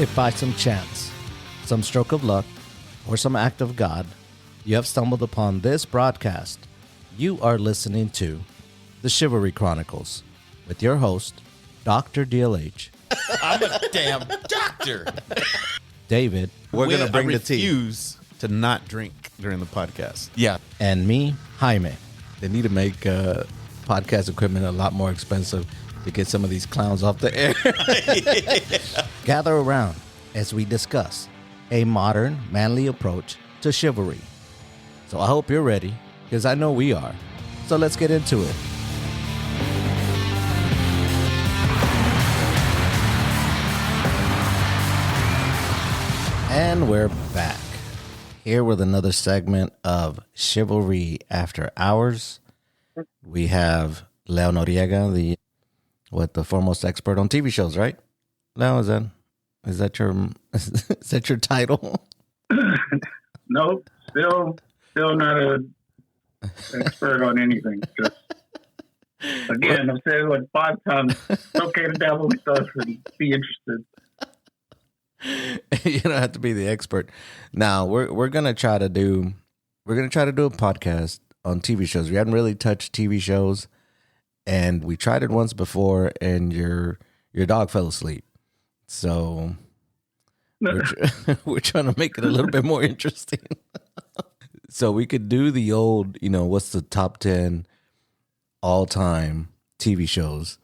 If by some chance, some stroke of luck, or some act of God, you have stumbled upon this broadcast, you are listening to the Chivalry Chronicles with your host, Dr. DLH. I'm a damn doctor. David. We're going to bring the tea refuse to not drink during the podcast. Yeah. And me, Jaime. They need to make podcast equipment a lot more expensive to get some of these clowns off the air. Gather around as we discuss a modern, manly approach to chivalry. So I hope you're ready, because I know we are. So let's get into it. And we're back. Here with another segment of Chivalry After Hours. We have Leo Noriega, the foremost expert on TV shows, right? Leo, is that your title? Nope. Still not an expert on anything. Just, again, I've said it like 5 times. It's okay to dabble with stuff and be interested. You don't have to be the expert. Now we're gonna try to do a podcast on TV shows. We hadn't really touched TV shows, and we tried it once before, and your dog fell asleep. So we're trying to make it a little bit more interesting. So we could do the old, what's the top 10 all-time TV shows?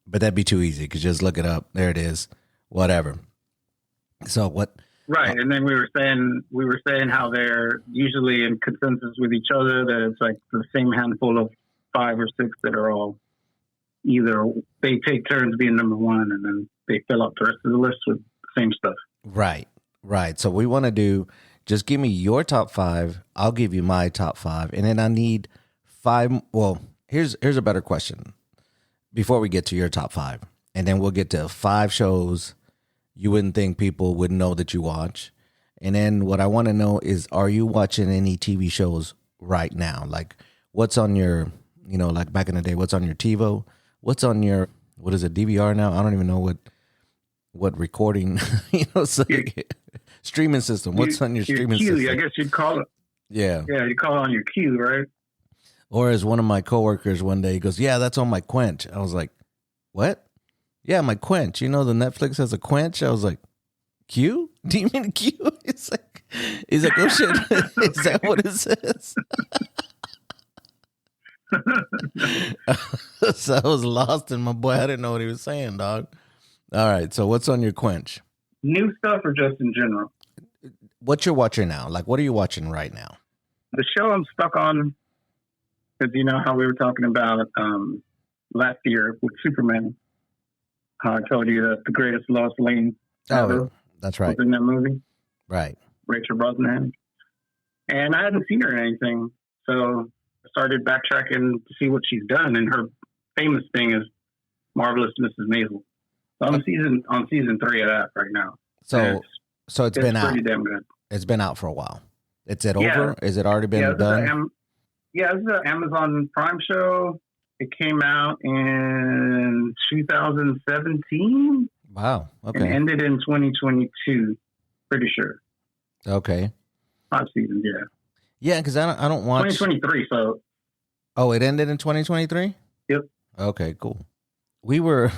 But that'd be too easy, because just look it up. There it is. Whatever. So what? Right, and then we were saying how they're usually in consensus with each other, that it's like the same handful of 5 or 6 that are all either they take turns being number one, and then they fill up the rest of the list with the same stuff. Right. So we want to do, just give me your top 5. I'll give you my top 5, and then I need 5. Well, here's a better question before we get to your top 5, and then we'll get to 5 shows you wouldn't think people would know that you watch. And then what I want to know is, are you watching any TV shows right now? Like, what's on your, like back in the day, what's on your TiVo? What's on your, what is it, DVR now? I don't even know what recording, streaming system. What's on your streaming queue, system? I guess you'd call it. Yeah. Yeah, you call it on your queue, right? Or as one of my coworkers one day, he goes, yeah, that's on my Quench. I was like, what? Yeah, my Quench. The Netflix has a Quench. I was like, Q? Do you mean Q? He's like, oh shit, is that what it says? So I was lost in my boy. I didn't know what he was saying, dog. All right, so what's on your Quench? New stuff or just in general? What you're watching now? Like, what are you watching right now? The show I'm stuck on, because you know how we were talking about last year with Superman. How I told you that the greatest Lois Lane ever that's right. was in that movie. Right. Rachel Brosnahan. And I hadn't seen her in anything, so I started backtracking to see what she's done. And her famous thing is Marvelous Mrs. Maisel. So I'm on season 3 of that right now. So it's been out. Pretty damn good. It's been out for a while. Is it over? Is it already been done? This is an Amazon Prime show. It came out in 2017. Wow. Okay. And ended in 2022. Pretty sure. Okay. 5 seasons, yeah. Yeah, because I don't watch 2023. So. Oh, it ended in 2023. Yep. Okay, cool. We were,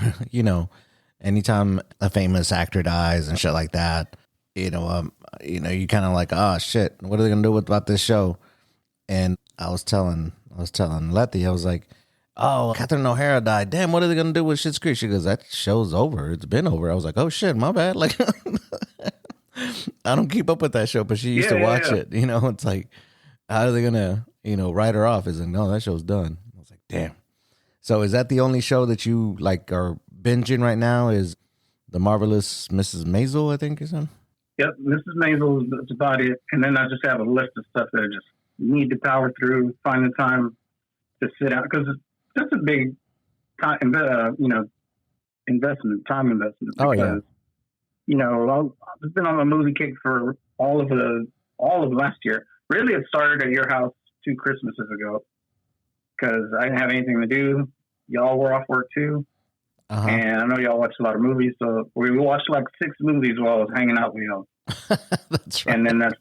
anytime a famous actor dies and shit like that, you kind of like, oh shit, what are they gonna do about this show? And I was telling Letty, I was like, oh, Catherine O'Hara died. Damn, what are they going to do with Schitt's Creek? She goes, that show's over. It's been over. I was like, oh, shit, my bad. Like, I don't keep up with that show, but she used to watch it. It's like, how are they going to, write her off? Is like, no, that show's done. I was like, damn. So is that the only show that you, like, are binging right now is The Marvelous Mrs. Maisel, I think is on? Yep, Mrs. Maisel is about it. And then I just have a list of stuff that I just need to power through, find the time to sit out, because that's a big time investment. Oh yeah. I've been on a movie kick for all of last year. Really, it started at your house 2 Christmases ago because I didn't have anything to do. Y'all were off work too. And I know y'all watch a lot of movies, so we watched like 6 movies while I was hanging out with y'all. That's right. And then that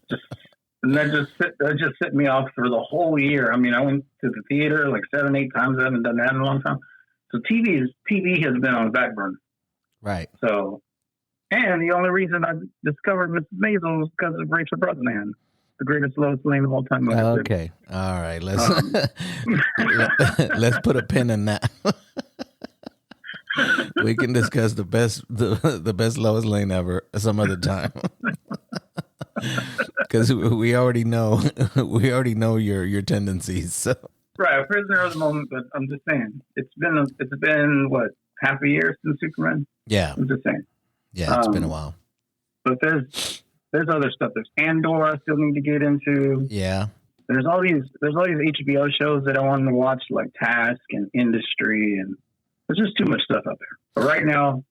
just set me off for the whole year. I mean, I went to the theater like 7, 8 times. I haven't done that in a long time. So TV has been on the back burner. Right. So, and the only reason I discovered Mrs. Maisel was because of Rachel Brosnahan, the greatest Lois Lane of all time. Okay. All right. Let's let's put a pin in that. We can discuss the best Lois Lane ever some other time. Because we already know your tendencies. So. Right, a prisoner of the moment. But I'm just saying, it's been what, half a year since Superman. Yeah, I'm just saying. Yeah, it's been a while. But there's other stuff. There's Andor I still need to get into. Yeah. There's all these HBO shows that I want to watch, like Task and Industry, and there's just too much stuff out there. But right now,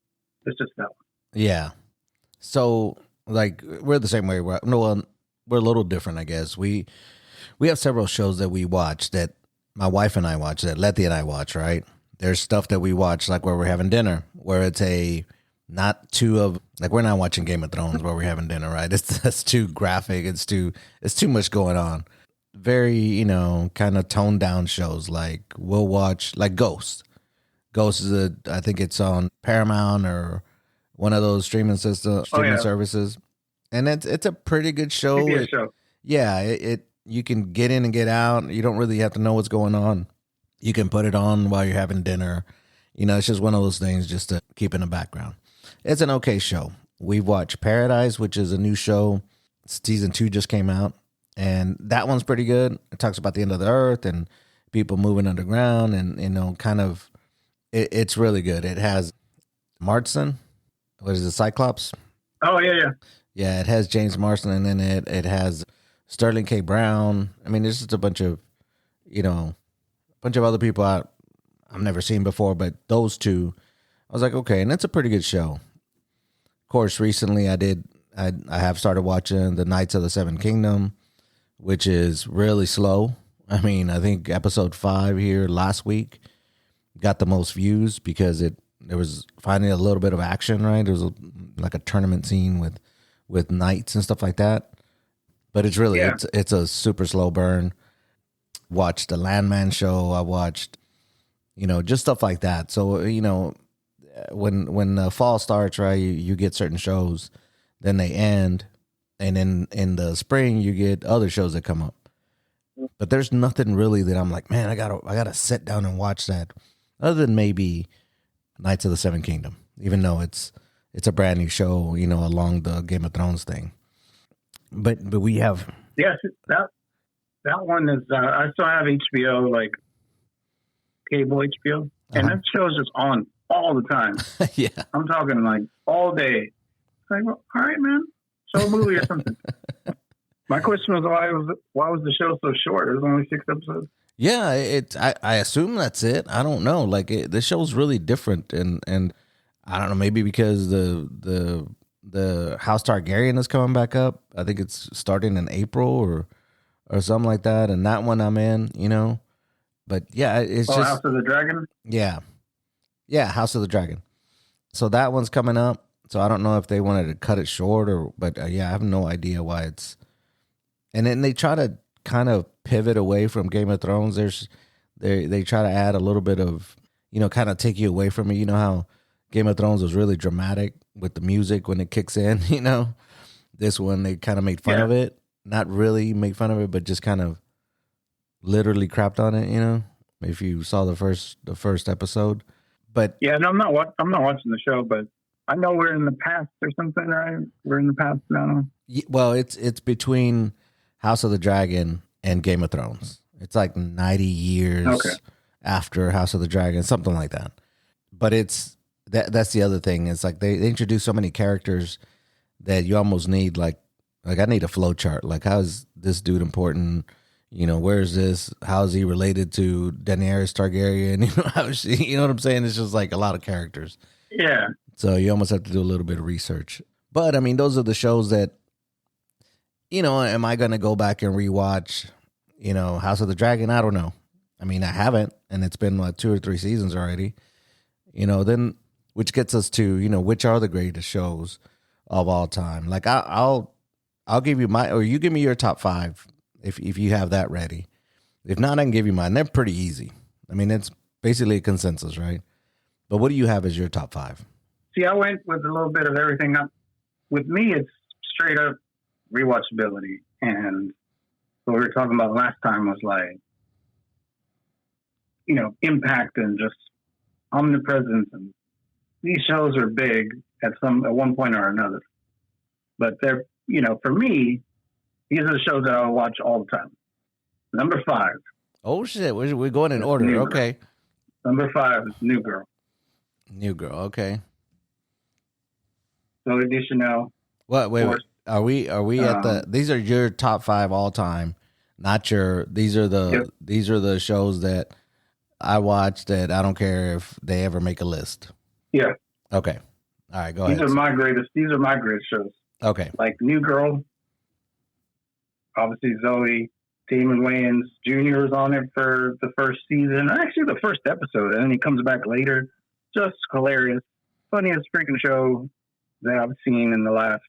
it's just that one. Yeah. So, like, we're the same way. We're a little different, I guess. We have several shows that we watch, that my wife and I watch, that Letty and I watch, right? There's stuff that we watch, like where we're having dinner, where it's not too of, like, we're not watching Game of Thrones while we're having dinner, right? That's too graphic. It's too much going on. Very, kind of toned down shows. Like, we'll watch, like, Ghost. Ghost is I think it's on Paramount or one of those streaming services. And it's a pretty good show. You can get in and get out. You don't really have to know what's going on. You can put it on while you're having dinner. It's just one of those things just to keep in the background. It's an okay show. We've watched Paradise, which is a new show. Season 2 just came out, and that one's pretty good. It talks about the end of the earth and people moving underground, and kind of, it's really good. It has Marston, what is it, Cyclops? Oh yeah. Yeah, it has James Marsden in it. It has Sterling K. Brown. I mean, there's just a bunch of other people I've never seen before, but those two, I was like, okay, and it's a pretty good show. Of course, recently I have started watching The Knights of the Seven Kingdom, which is really slow. I mean, I think episode 5 here last week got the most views because there was finally a little bit of action, right? There was like a tournament scene with knights and stuff like that. But it's really, it's a super slow burn. Watched the Landman show. I watched, just stuff like that. So, when fall starts, right, you get certain shows, then they end. And in the spring, you get other shows that come up. But there's nothing really that I'm like, man, I gotta sit down and watch that, other than maybe Knights of the Seven Kingdom, even though it's a brand new show, along the Game of Thrones thing. But we have that one is I still have HBO, like cable HBO, and that show's just on all the time. Yeah, I'm talking like all day. It's like, well, all right, man, show a movie or something. My question was why was the show so short? It was only 6 episodes. Yeah, I assume that's it. I don't know. Like, the show's really different, and I don't know, maybe because the House Targaryen is coming back up. I think it's starting in April or something like that, and that one I'm in, But yeah, it's just House of the Dragon. Yeah, House of the Dragon. So that one's coming up. So I don't know if they wanted to cut it short but I have no idea why it's. And then they try to kind of pivot away from Game of Thrones. They try to add a little bit of, kind of take you away from it. You know how Game of Thrones was really dramatic with the music when it kicks in, This one, they kind of made fun of it. Not really make fun of it, but just kind of literally crapped on it, if you saw the first episode. But yeah, no, I'm not watching the show, but I know we're in the past or something, right? We're in the past now. Well, it's between House of the Dragon and Game of Thrones. It's like 90 years after House of the Dragon, something like that. But that's the other thing. It's like they introduce so many characters that you almost need like I need a flow chart. Like, how is this dude important? Where is this? How is he related to Daenerys Targaryen? How is she? You know what I'm saying? It's just like a lot of characters. Yeah. So you almost have to do a little bit of research. But I mean, those are the shows that, am I going to go back and rewatch, House of the Dragon? I don't know. I mean, I haven't, and it's been like 2 or 3 seasons already. Then which gets us to, which are the greatest shows of all time. Like I'll give you or you give me your top 5 if you have that ready. If not, I can give you mine. They're pretty easy. I mean, it's basically a consensus, right? But what do you have as your top 5? See, I went with a little bit of everything. With me, it's straight up rewatchability. And what we were talking about last time was like, impact and just omnipresence. And these shows are big at one point or another. But they're, for me, these are the shows that I'll watch all the time. Number 5. Oh shit, we're going in order. Okay. Number 5 is New Girl. New Girl. Okay. So Deschanel. What? Wait. Are we at the? These are your top 5 all time, not your. These are the shows that I watch that I don't care if they ever make a list. Yeah. Okay. All right. Go ahead. These are my greatest shows. Okay. Like New Girl. Obviously, Zoe. Damon Wayans Jr. was on it for the first season, actually the first episode, and then he comes back later. Just hilarious. Funniest freaking show that I've seen in the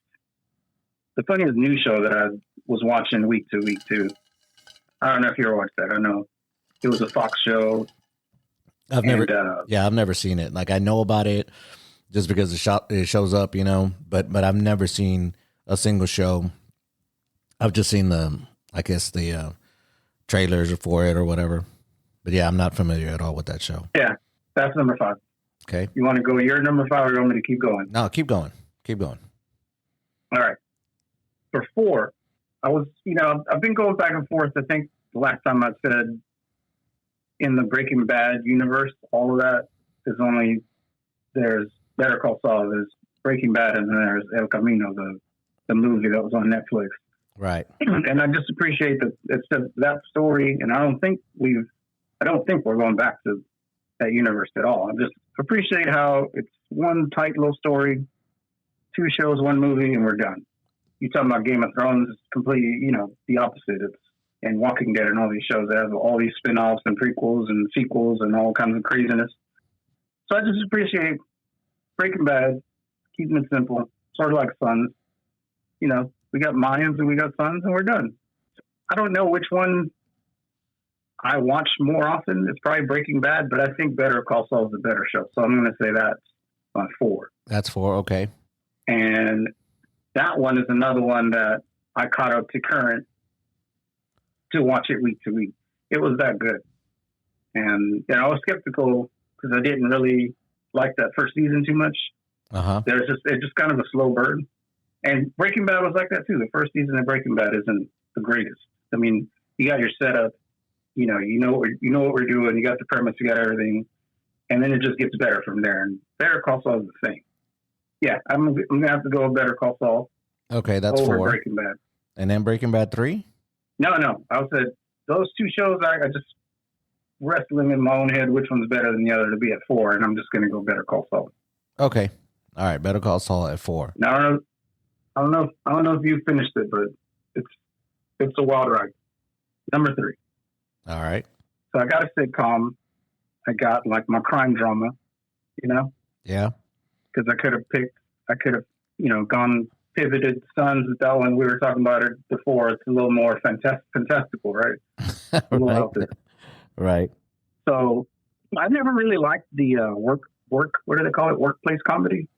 funniest new show that I was watching week to week too. I don't know if you ever watched that. I know it was a Fox show. I've never seen it. Like I know about it just because it shows up, but I've never seen a single show. I've just seen the trailers for it or whatever. But yeah, I'm not familiar at all with that show. Yeah, that's number 5. Okay. You want to go your number 5 or you want me to keep going? No, keep going. Keep going. All right. For 4, I've been going back and forth. I think the last time I said in the Breaking Bad universe, all of that is there's Better Call Saul, there's Breaking Bad, and then there's El Camino, the movie that was on Netflix. Right. And I just appreciate that story. And I don't think we're going back to that universe at all. I just appreciate how it's one tight little story, 2 shows, 1 movie, and we're done. You talking about Game of Thrones, it's completely, the opposite. And Walking Dead and all these shows that have all these spin-offs and prequels and sequels and all kinds of craziness. So I just appreciate Breaking Bad, keeping it simple, sort of like Sons. We got Mayans and we got Sons and we're done. I don't know which one I watch more often. It's probably Breaking Bad, but I think Better Call Saul is a better show. So I'm going to say that's on 4. That's 4. Okay. And that one is another one that I caught up to current to watch it week to week. It was that good. And I was skeptical because I didn't really like that first season too much. Uh-huh. It's just kind of a slow burn. And Breaking Bad was like that too. The first season of Breaking Bad isn't the greatest. I mean, you got your setup, you know what we're doing. You got the premise, you got everything, and then it just gets better from there. And Better Call Saul is the thing. Yeah, I'm gonna have to go with Better Call Saul. Okay, that's over 4. Breaking Bad. And then Breaking Bad 3. No. I said those 2 shows. I just wrestling in my own head which one's better than the other to be at 4, and I'm just gonna go Better Call Saul. Okay, all right. Better Call Saul at 4. Now, I don't know if you finished it, but it's a wild ride. Number 3. All right. So I got a sitcom. I got like my crime drama, Yeah. Because I could have pivoted Sons with that one. We were talking about it before. It's a little more fantastical, right? A little out there. Right. So I never really liked the work. What do they call it? Workplace comedy.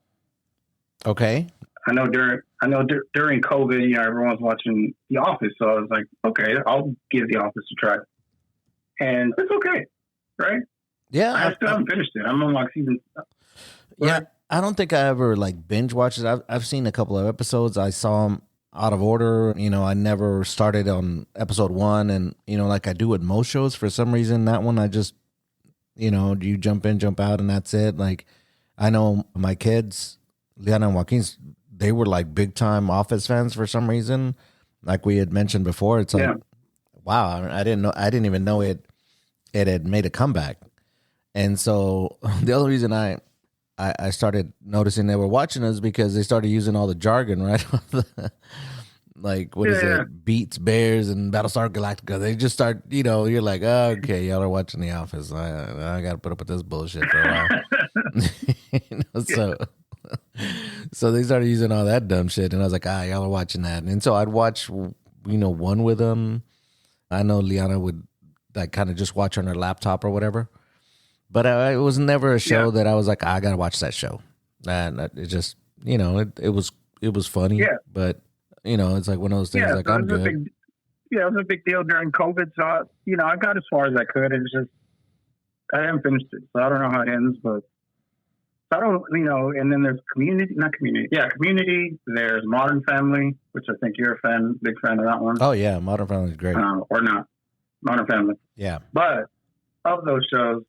Okay. I know during COVID, everyone's watching The Office, so I was like, okay, I'll give The Office a try, and it's okay, right? Yeah, I still haven't finished it. I'm on like season. Yeah, I don't think I ever like binge watched it. I've seen a couple of episodes. I saw them out of order. I never started on episode 1, and like I do with most shows. For some reason, that one I just, you jump in, jump out, and that's it. Like I know my kids, Liana and Joaquin's, they were like big time Office fans for some reason. Like we had mentioned before, it's like, wow, I didn't even know it had made a comeback. And so the only reason I started noticing they were watching us because they started using all the jargon, right? Like, what is it? Beats, Bears, and Battlestar Galactica. They just start, you're like, oh, okay, y'all are watching The Office. I got to put up with this bullshit for a while. So they started using all that dumb shit, and I was like, y'all are watching that, and so I'd watch, one with them. I know Liana would like kind of just watch on her laptop or whatever, but it was never a show that I was like, I gotta watch that show, and it just, it was funny, but it's like one of those things like I'm good. It was a big deal during COVID, so I got as far as I could. It's just I haven't finished it, so I don't know how it ends, but. I don't, and then there's Community. There's Modern Family, which I think you're big fan of that one. Oh yeah, Modern Family is great. Or not, Modern Family. Yeah. But of those shows,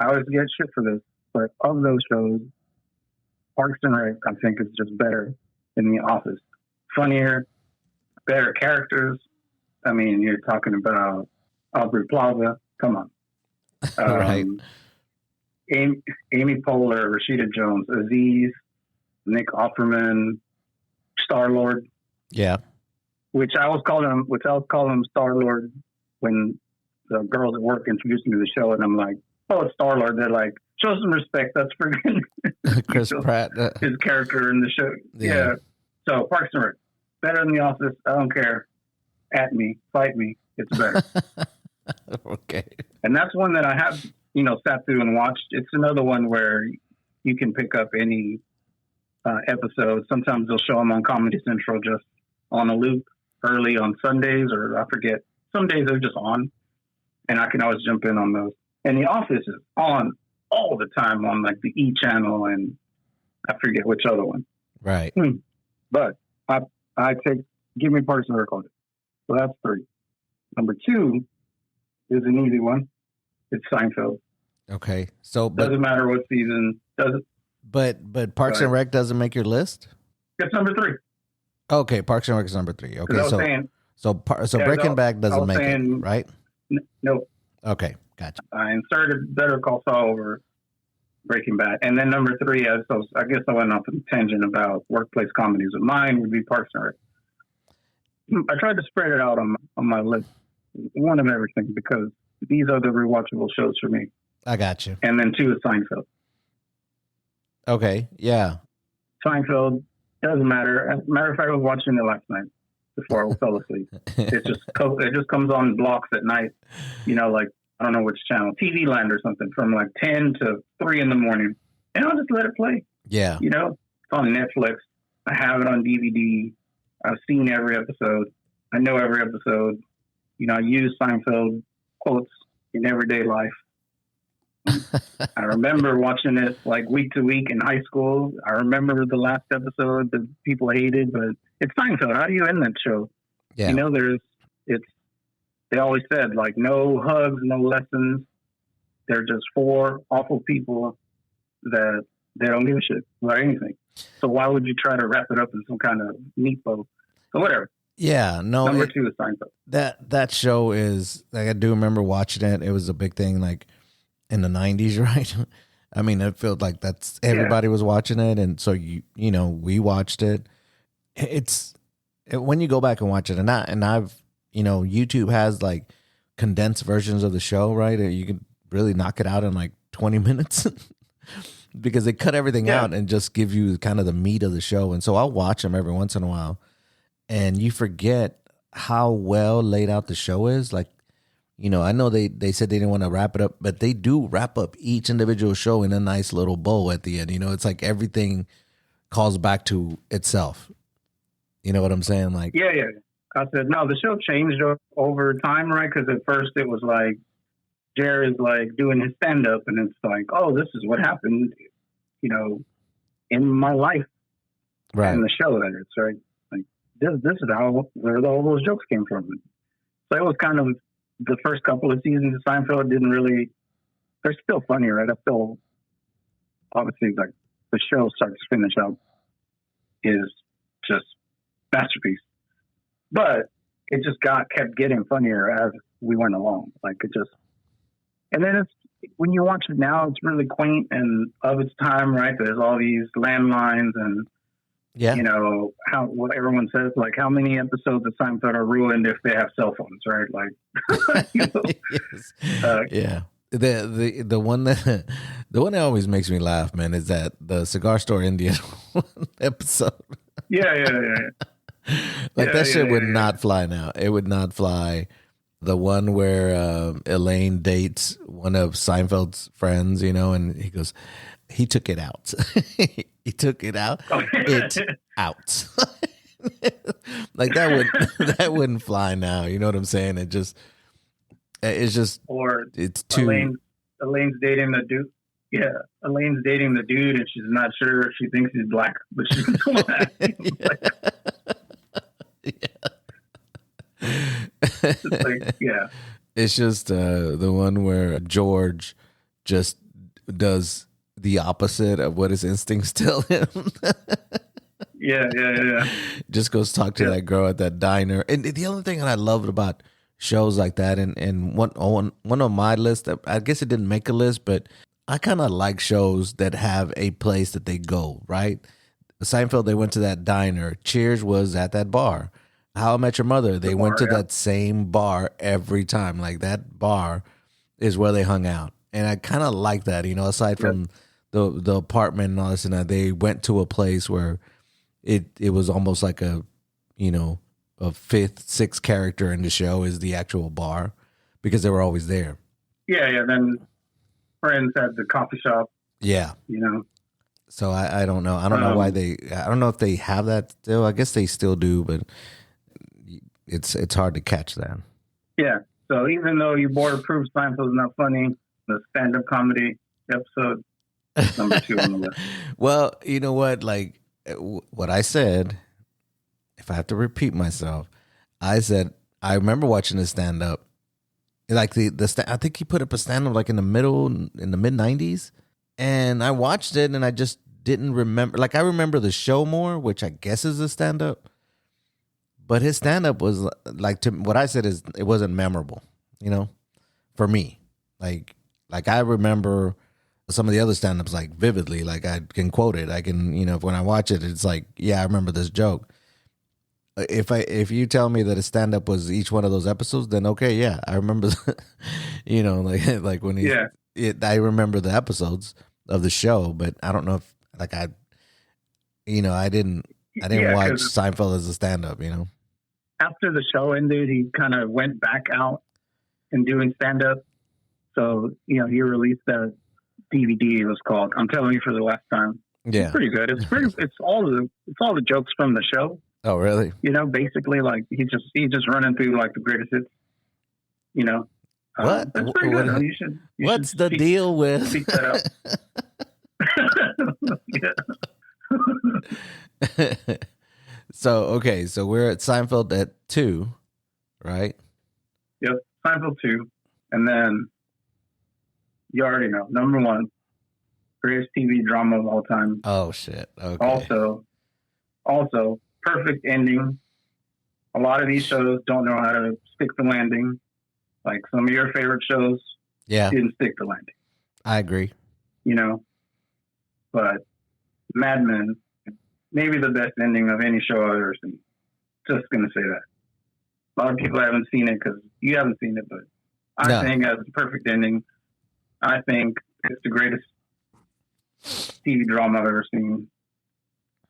I always get shit for this, but of those shows, Parks and Rec, I think, is just better than The Office. Funnier, better characters. I mean, you're talking about Aubrey Plaza. Come on. Right. Amy Poehler, Rashida Jones, Aziz, Nick Offerman, Star-Lord. Yeah. Which I was calling him Star-Lord when the girls at work introduced me to the show, and I'm like, oh, it's Star-Lord. They're like, show some respect. That's freaking Chris Pratt. His character in the show. Yeah. So Parks and Rec, better than The Office. I don't care. At me, fight me. It's better. Okay. And that's one that I have, sat through and watched. It's another one where you can pick up any episode. Sometimes they'll show them on Comedy Central just on a loop early on Sundays, or I forget. Some days they're just on, and I can always jump in on those. And The Office is on all the time on like the E channel, and I forget which other one. Right. But I give me Parks and Rec on it. So that's 3. Number 2 is an easy one. It's Seinfeld. Okay. So doesn't matter what season. Doesn't. But Parks and Rec doesn't make your list? It's number 3. Okay, Parks and Rec is number 3. Okay, so Breaking Bad doesn't make it, right? No. Okay, gotcha. I inserted Better Call Saul over Breaking Bad, and then number 3. I guess I went off on a tangent about workplace comedies. But mine would be Parks and Rec. I tried to spread it out on my list, one of everything, because these are the rewatchable shows for me. I got you. And then 2 is Seinfeld. Okay, yeah. Seinfeld, doesn't matter. As a matter of fact, I was watching it last night before I fell asleep. It just comes on blocks at night, like, I don't know which channel, TV Land or something, from like 10 to 3 in the morning. And I'll just let it play. Yeah. It's on Netflix. I have it on DVD. I've seen every episode. I know every episode. I use Seinfeld quotes in everyday life. I remember watching it like week to week in high school. I remember the last episode that people hated, but it's Seinfeld. How do you end that show? Yeah. They always said like no hugs, no lessons. They're just 4 awful people that they don't give a shit about anything. So why would you try to wrap it up in some kind of neat bow? So whatever. Yeah, no. Number 2 is Seinfeld. That show is like, I do remember watching it. It was a big thing like in the 90s, right? I mean, it felt like everybody was watching it, and so we watched it. When you go back and watch it, and I've YouTube has like condensed versions of the show, right? You can really knock it out in like 20 minutes because they cut everything out and just give you kind of the meat of the show. And so I'll watch them every once in a while. And you forget how well laid out the show is. Like, I know they said they didn't want to wrap it up, but they do wrap up each individual show in a nice little bow at the end. It's like everything calls back to itself. You know what I'm saying? Like, yeah. I said, no, the show changed over time, right? Because at first it was like Jerry's like doing his stand up, and it's like, oh, this is what happened, in my life, right? In the show, that is right. This is where all those jokes came from. So it was kind of the first couple of seasons of Seinfeld didn't really. They're still funny, right? I still obviously like the show start to finish up is just masterpiece, but it just kept getting funnier as we went along. Like it just, and then when you watch it now, it's really quaint and of its time, right? There's all these landlines and. Yeah. What everyone says, like how many episodes of Seinfeld are ruined if they have cell phones, right? Like, yes. Yeah. The one that the one that always makes me laugh, man, is that the cigar store Indian episode. Yeah. Like that shit would not fly now. It would not fly. The one where Elaine dates one of Seinfeld's friends, and he goes, he took it out. He took it out. It's out. Like that wouldn't fly now. You know what I'm saying? It's just Or it's too. Elaine's dating the dude. Yeah, Elaine's dating the dude, and she's not sure if she thinks he's black, but she's black. It's like, yeah. It's just the one where George just does the opposite of what his instincts tell him. Yeah. Just goes talk to that girl at that diner. And the other thing that I loved about shows like that, and one on my list, I guess it didn't make a list, but I kind of like shows that have a place that they go, right? Seinfeld, they went to that diner. Cheers was at that bar. How I Met Your Mother, they went to that same bar every time. Like that bar is where they hung out. And I kind of like that, aside from the apartment and all this and that, they went to a place where it was almost like a fifth, sixth character in the show is the actual bar because they were always there. Yeah. Then Friends had the coffee shop. Yeah. So I don't know. I don't know why I don't know if they have that still. I guess they still do, but it's hard to catch that. Yeah. So even though you board proof Seinfeld's not funny, the stand-up comedy episode number 2 on the list. Well, you know what? Like what I said, if I have to repeat myself, I said I remember watching the stand-up. Like I think he put up a stand-up like in the mid '90s, and I watched it and I just didn't remember. Like I remember the show more, which I guess is a stand-up. But his stand-up was like, to what I said is it wasn't memorable, for me. Like I remember some of the other stand-ups like vividly, like I can quote it. I can, when I watch it, it's like, yeah, I remember this joke. If you tell me that a stand-up was each one of those episodes, then okay, yeah, I remember, like when I remember the episodes of the show, but I don't know if like I didn't watch Seinfeld as a stand-up, After the show ended, he kind of went back out and doing stand-up. So, he released that DVD. It was called "I'm Telling You for the Last Time." Yeah, it's pretty good. It's all the jokes from the show. Oh, really? Basically, like he's just running through like the greatest hits. What? That's pretty good. What's the deal with? Speak that up. So we're at Seinfeld at 2, right? Yep, Seinfeld 2, and then you already know number 1, greatest TV drama of all time. Oh shit! Okay. Also, perfect ending. A lot of these shows don't know how to stick the landing. Like some of your favorite shows, didn't stick the landing. I agree. But Mad Men, maybe the best ending of any show I've ever seen. Just going to say that. A lot of people haven't seen it because you haven't seen it, but I think it has a perfect ending. I think it's the greatest TV drama I've ever seen.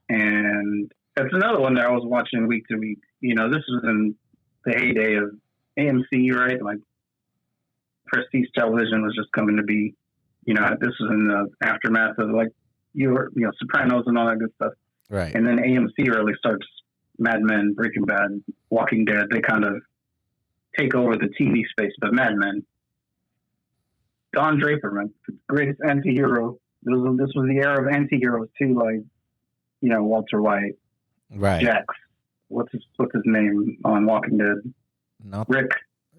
And it's another one that I was watching week to week. This was in the heyday of AMC, right? Like prestige television was just coming to be. This was in the aftermath of like Sopranos and all that good stuff. Right. And then AMC really starts Mad Men, Breaking Bad, Walking Dead. They kind of take over the TV space. But Mad Men, Don Draper, man, the greatest anti-hero. This was the era of anti-heroes too, like, Walter White, right? Jax, what's his name on Walking Dead? Rick.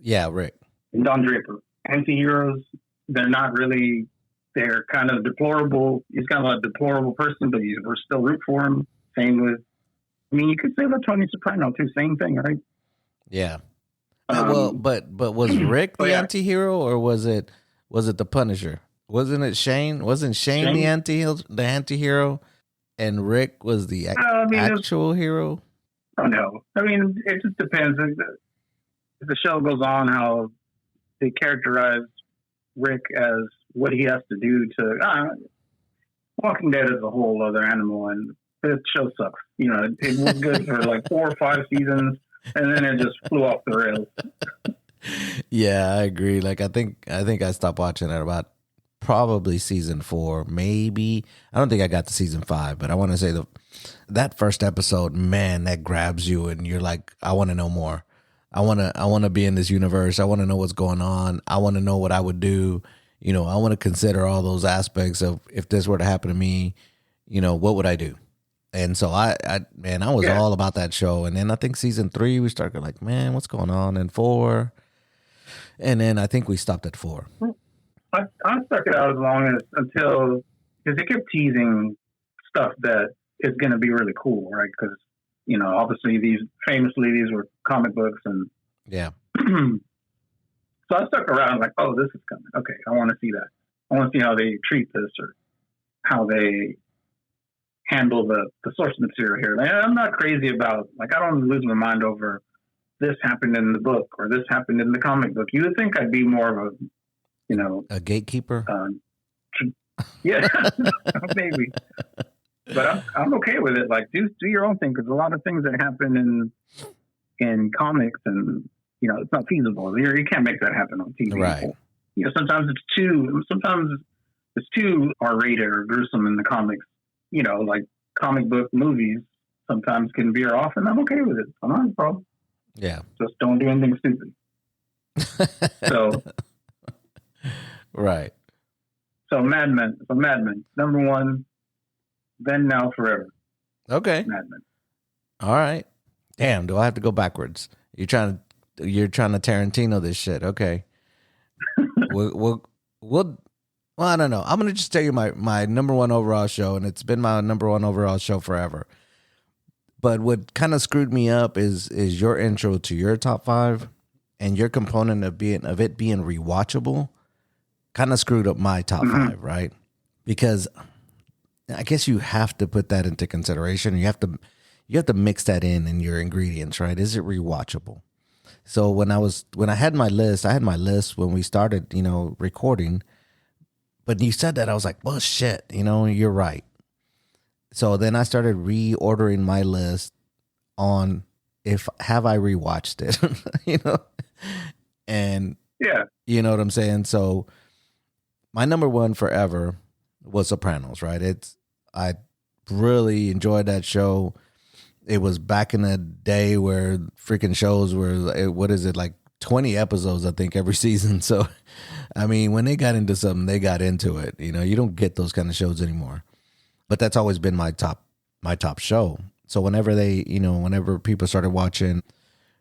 Yeah, Rick. And Don Draper. Anti-heroes, they're not really, they're kind of deplorable. He's kind of a deplorable person, but we're still root for him. Same with, you could say about Tony Soprano too. Same thing, right? Yeah. But was Rick the anti-hero, or was it the Punisher? Wasn't it Shane? Wasn't Shane the anti-hero, and Rick was the actual hero? Oh no. It just depends. If the show goes on, how they characterize Rick as what he has to do to. Walking Dead is a whole other animal, and this show sucks. You know, it was good for like 4 or 5 seasons, and then it just flew off the rails. Yeah, I agree. Like I think I stopped watching at about probably season 4, maybe. I don't think I got to season 5, but I want to say that first episode, man, that grabs you, and you're like, I want to know more. I want to be in this universe. I want to know what's going on. I want to know what I would do. You know, I want to consider all those aspects of if this were to happen to me, you know, what would I do? And so I was all about that show. And then I think season 3, we started like, man, what's going on? And 4, and then I think we stopped at 4. I stuck it out as long as until because they kept teasing stuff that is going to be really cool, right? Because you know, obviously these were comic books, and yeah. So I stuck around like, oh, this is coming. Okay, I want to see that. I want to see how they treat this or how they handle the source material here. Like, I'm not crazy about, like, I don't lose my mind over this happened in the book or this happened in the comic book. You would think I'd be more of a, you know, a gatekeeper. Yeah, maybe. But I'm okay with it. Like, do your own thing, because a lot of things that happen in comics, and you know, it's not feasible. You can't make that happen on TV. Right. You know, sometimes it's too R-rated or gruesome in the comics. You know, like comic book movies sometimes can veer off, and I'm okay with it. I'm not a problem. Yeah. Just don't do anything stupid. So. Right. So Mad Men. Number 1. Then, now, forever. Okay. Mad Men. All right. Damn. Do I have to go backwards? You're trying to Tarantino this shit. Okay. Well, I don't know. I'm gonna just tell you my number 1 overall show, and it's been my number 1 overall show forever. But what kind of screwed me up is your intro to your top 5, and your component of it being rewatchable. Kind of screwed up my top 5, right? Because I guess you have to put that into consideration. You have to mix that in your ingredients, right? Is it rewatchable? So when I had my list, when we started, you know, recording. But you said that, I was like, well, shit, you know, you're right. So then I started reordering my list on have I rewatched it, you know, and yeah, you know what I'm saying. So my number 1 forever was Sopranos, right? I really enjoyed that show. It was back in the day where freaking shows were, what is it, like 20 episodes, I think, every season. So, I mean, when they got into something, they got into it. You know, you don't get those kind of shows anymore. But that's always been my top show. So whenever people started watching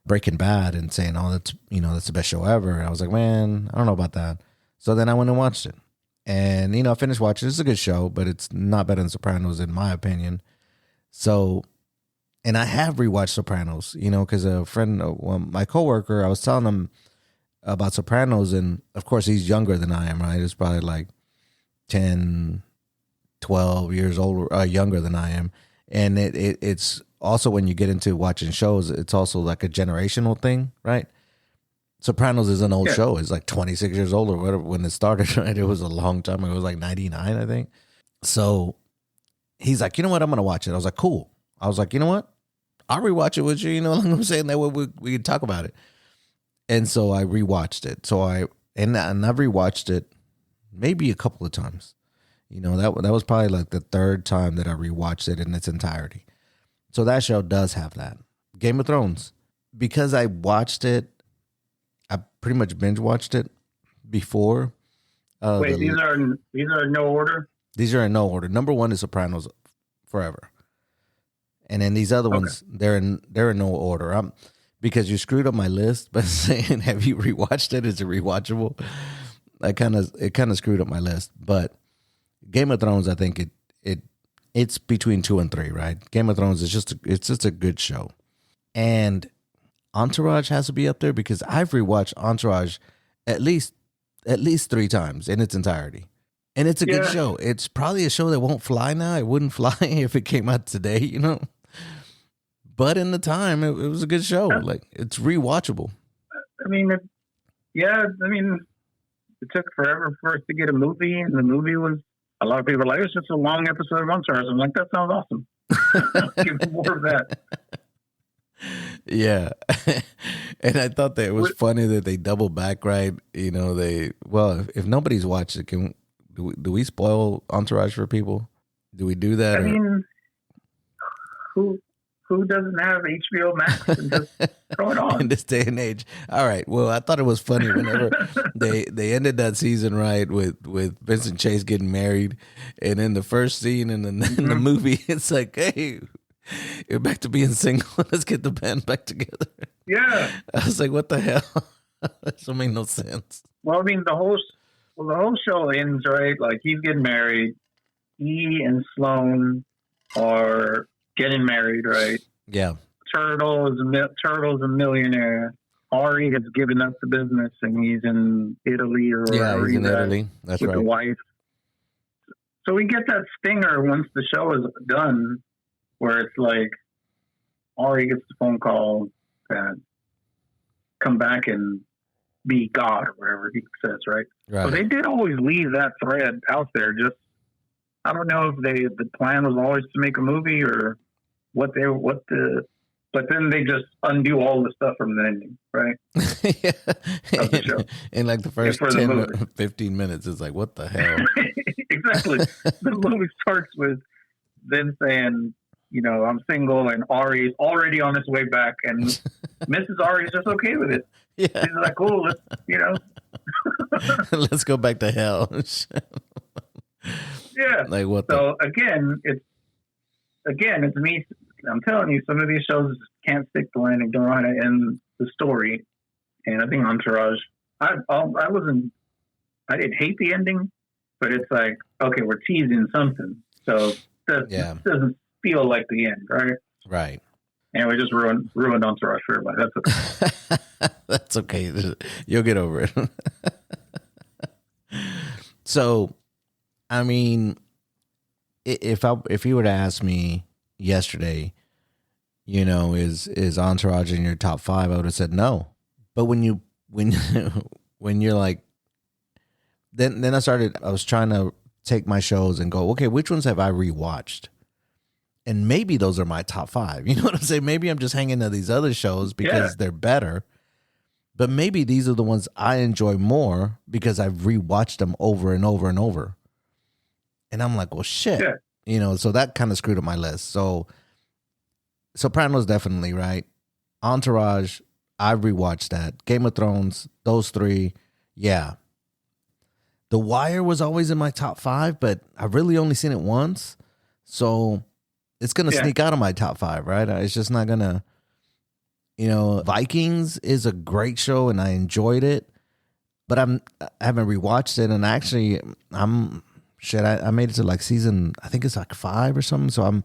Breaking Bad and saying, oh, that's the best show ever, I was like, man, I don't know about that. So then I went and watched it. And, you know, I finished watching it. It's a good show, but it's not better than Sopranos, in my opinion. So, and I have rewatched Sopranos, you know, because a friend, my coworker, I was telling him about Sopranos, and of course he's younger than I am, right? He's probably like 10, 12 years older, younger than I am. And it's also, when you get into watching shows, it's also like a generational thing, right? Sopranos is an old show. It's like 26 years old or whatever when it started, right? It was a long time. It was like 99, I think. So he's like, you know what? I'm going to watch it. I was like, cool. I was like, you know what? I'll rewatch it with you. You know what I'm saying? That way we can talk about it. And so I rewatched it. And I've rewatched it maybe a couple of times. You know, that was probably like the 3rd time that I rewatched it in its entirety. So that show does have that. Game of Thrones. Because I watched it, I pretty much binge watched it before. Wait, these are in no order? These are in no order. Number 1 is Sopranos forever. And then these other ones, they're in no order. Because you screwed up my list by saying, have you rewatched it? Is it rewatchable? It kind of screwed up my list. But Game of Thrones, I think it's between 2 and 3, right? Game of Thrones is just a good show. And Entourage has to be up there because I've rewatched Entourage at least 3 times in its entirety. And it's a good show. It's probably a show that won't fly now. It wouldn't fly if it came out today, you know? But in the time, it was a good show. Like, it's rewatchable. I mean, it took forever for us to get a movie, and the movie was, a lot of people were like, it's just a long episode of Entourage. I'm like, that sounds awesome. Give me more of that. Yeah. And I thought that it was funny that they double back, right? You know, if nobody's watched it, do we spoil Entourage for people? Do we do that? I mean, who doesn't have HBO Max and just throw it on? In this day and age. All right. Well, I thought it was funny whenever they ended that season, right, with Vincent Chase getting married. And in the first scene in the movie, it's like, hey, you're back to being single. Let's get the band back together. Yeah. I was like, what the hell? This don't make no sense. Well, I mean, the whole show ends, right? Like, he's getting married. He and Sloane are getting married, right? Yeah. Turtle's a millionaire. Ari has given up the business, and he's in Italy or wherever he's in Italy. That's with right. the wife. So we get that stinger once the show is done, where it's like Ari gets the phone call that come back and be God or whatever he says, right? Right. So they did always leave that thread out there. Just, I don't know if the plan was always to make a movie or but then they just undo all the stuff from the ending, right? Yeah. Of the show. In like the first 10 or 15 minutes, it's like, what the hell? Exactly. The movie starts with them saying, you know, I'm single, and Ari's already on his way back, and Mrs. Ari's just okay with it. Yeah. She's like, cool, let's, you know. Let's go back to hell. Yeah. Like what? So again, it's me. I'm telling you, some of these shows can't stick the landing, don't know how to end the story. And I think Entourage, I didn't hate the ending, but it's like, okay, we're teasing something. So it doesn't feel like the end, right? Right. And we just ruined Entourage for everybody. That's okay. That's okay. You'll get over it. So, I mean, if you were to ask me yesterday, you know, is Entourage in your top 5, I would have said no. But when you're like, then I was trying to take my shows and go, okay, which ones have I rewatched? And maybe those are my top 5. You know what I'm saying? Maybe I'm just hanging to these other shows because they're better. But maybe these are the ones I enjoy more because I've rewatched them over and over and over. And I'm like, well, shit. Yeah. You know, so that kind of screwed up my list. So Sopranos, definitely, right? Entourage, I've rewatched that. Game of Thrones, those 3, yeah. The Wire was always in my top 5, but I've really only seen it once. So it's going to sneak out of my top 5, right? It's just not going to, you know, Vikings is a great show and I enjoyed it, but I haven't rewatched it. And actually I made it to like season, I think it's like 5 or something. So I'm,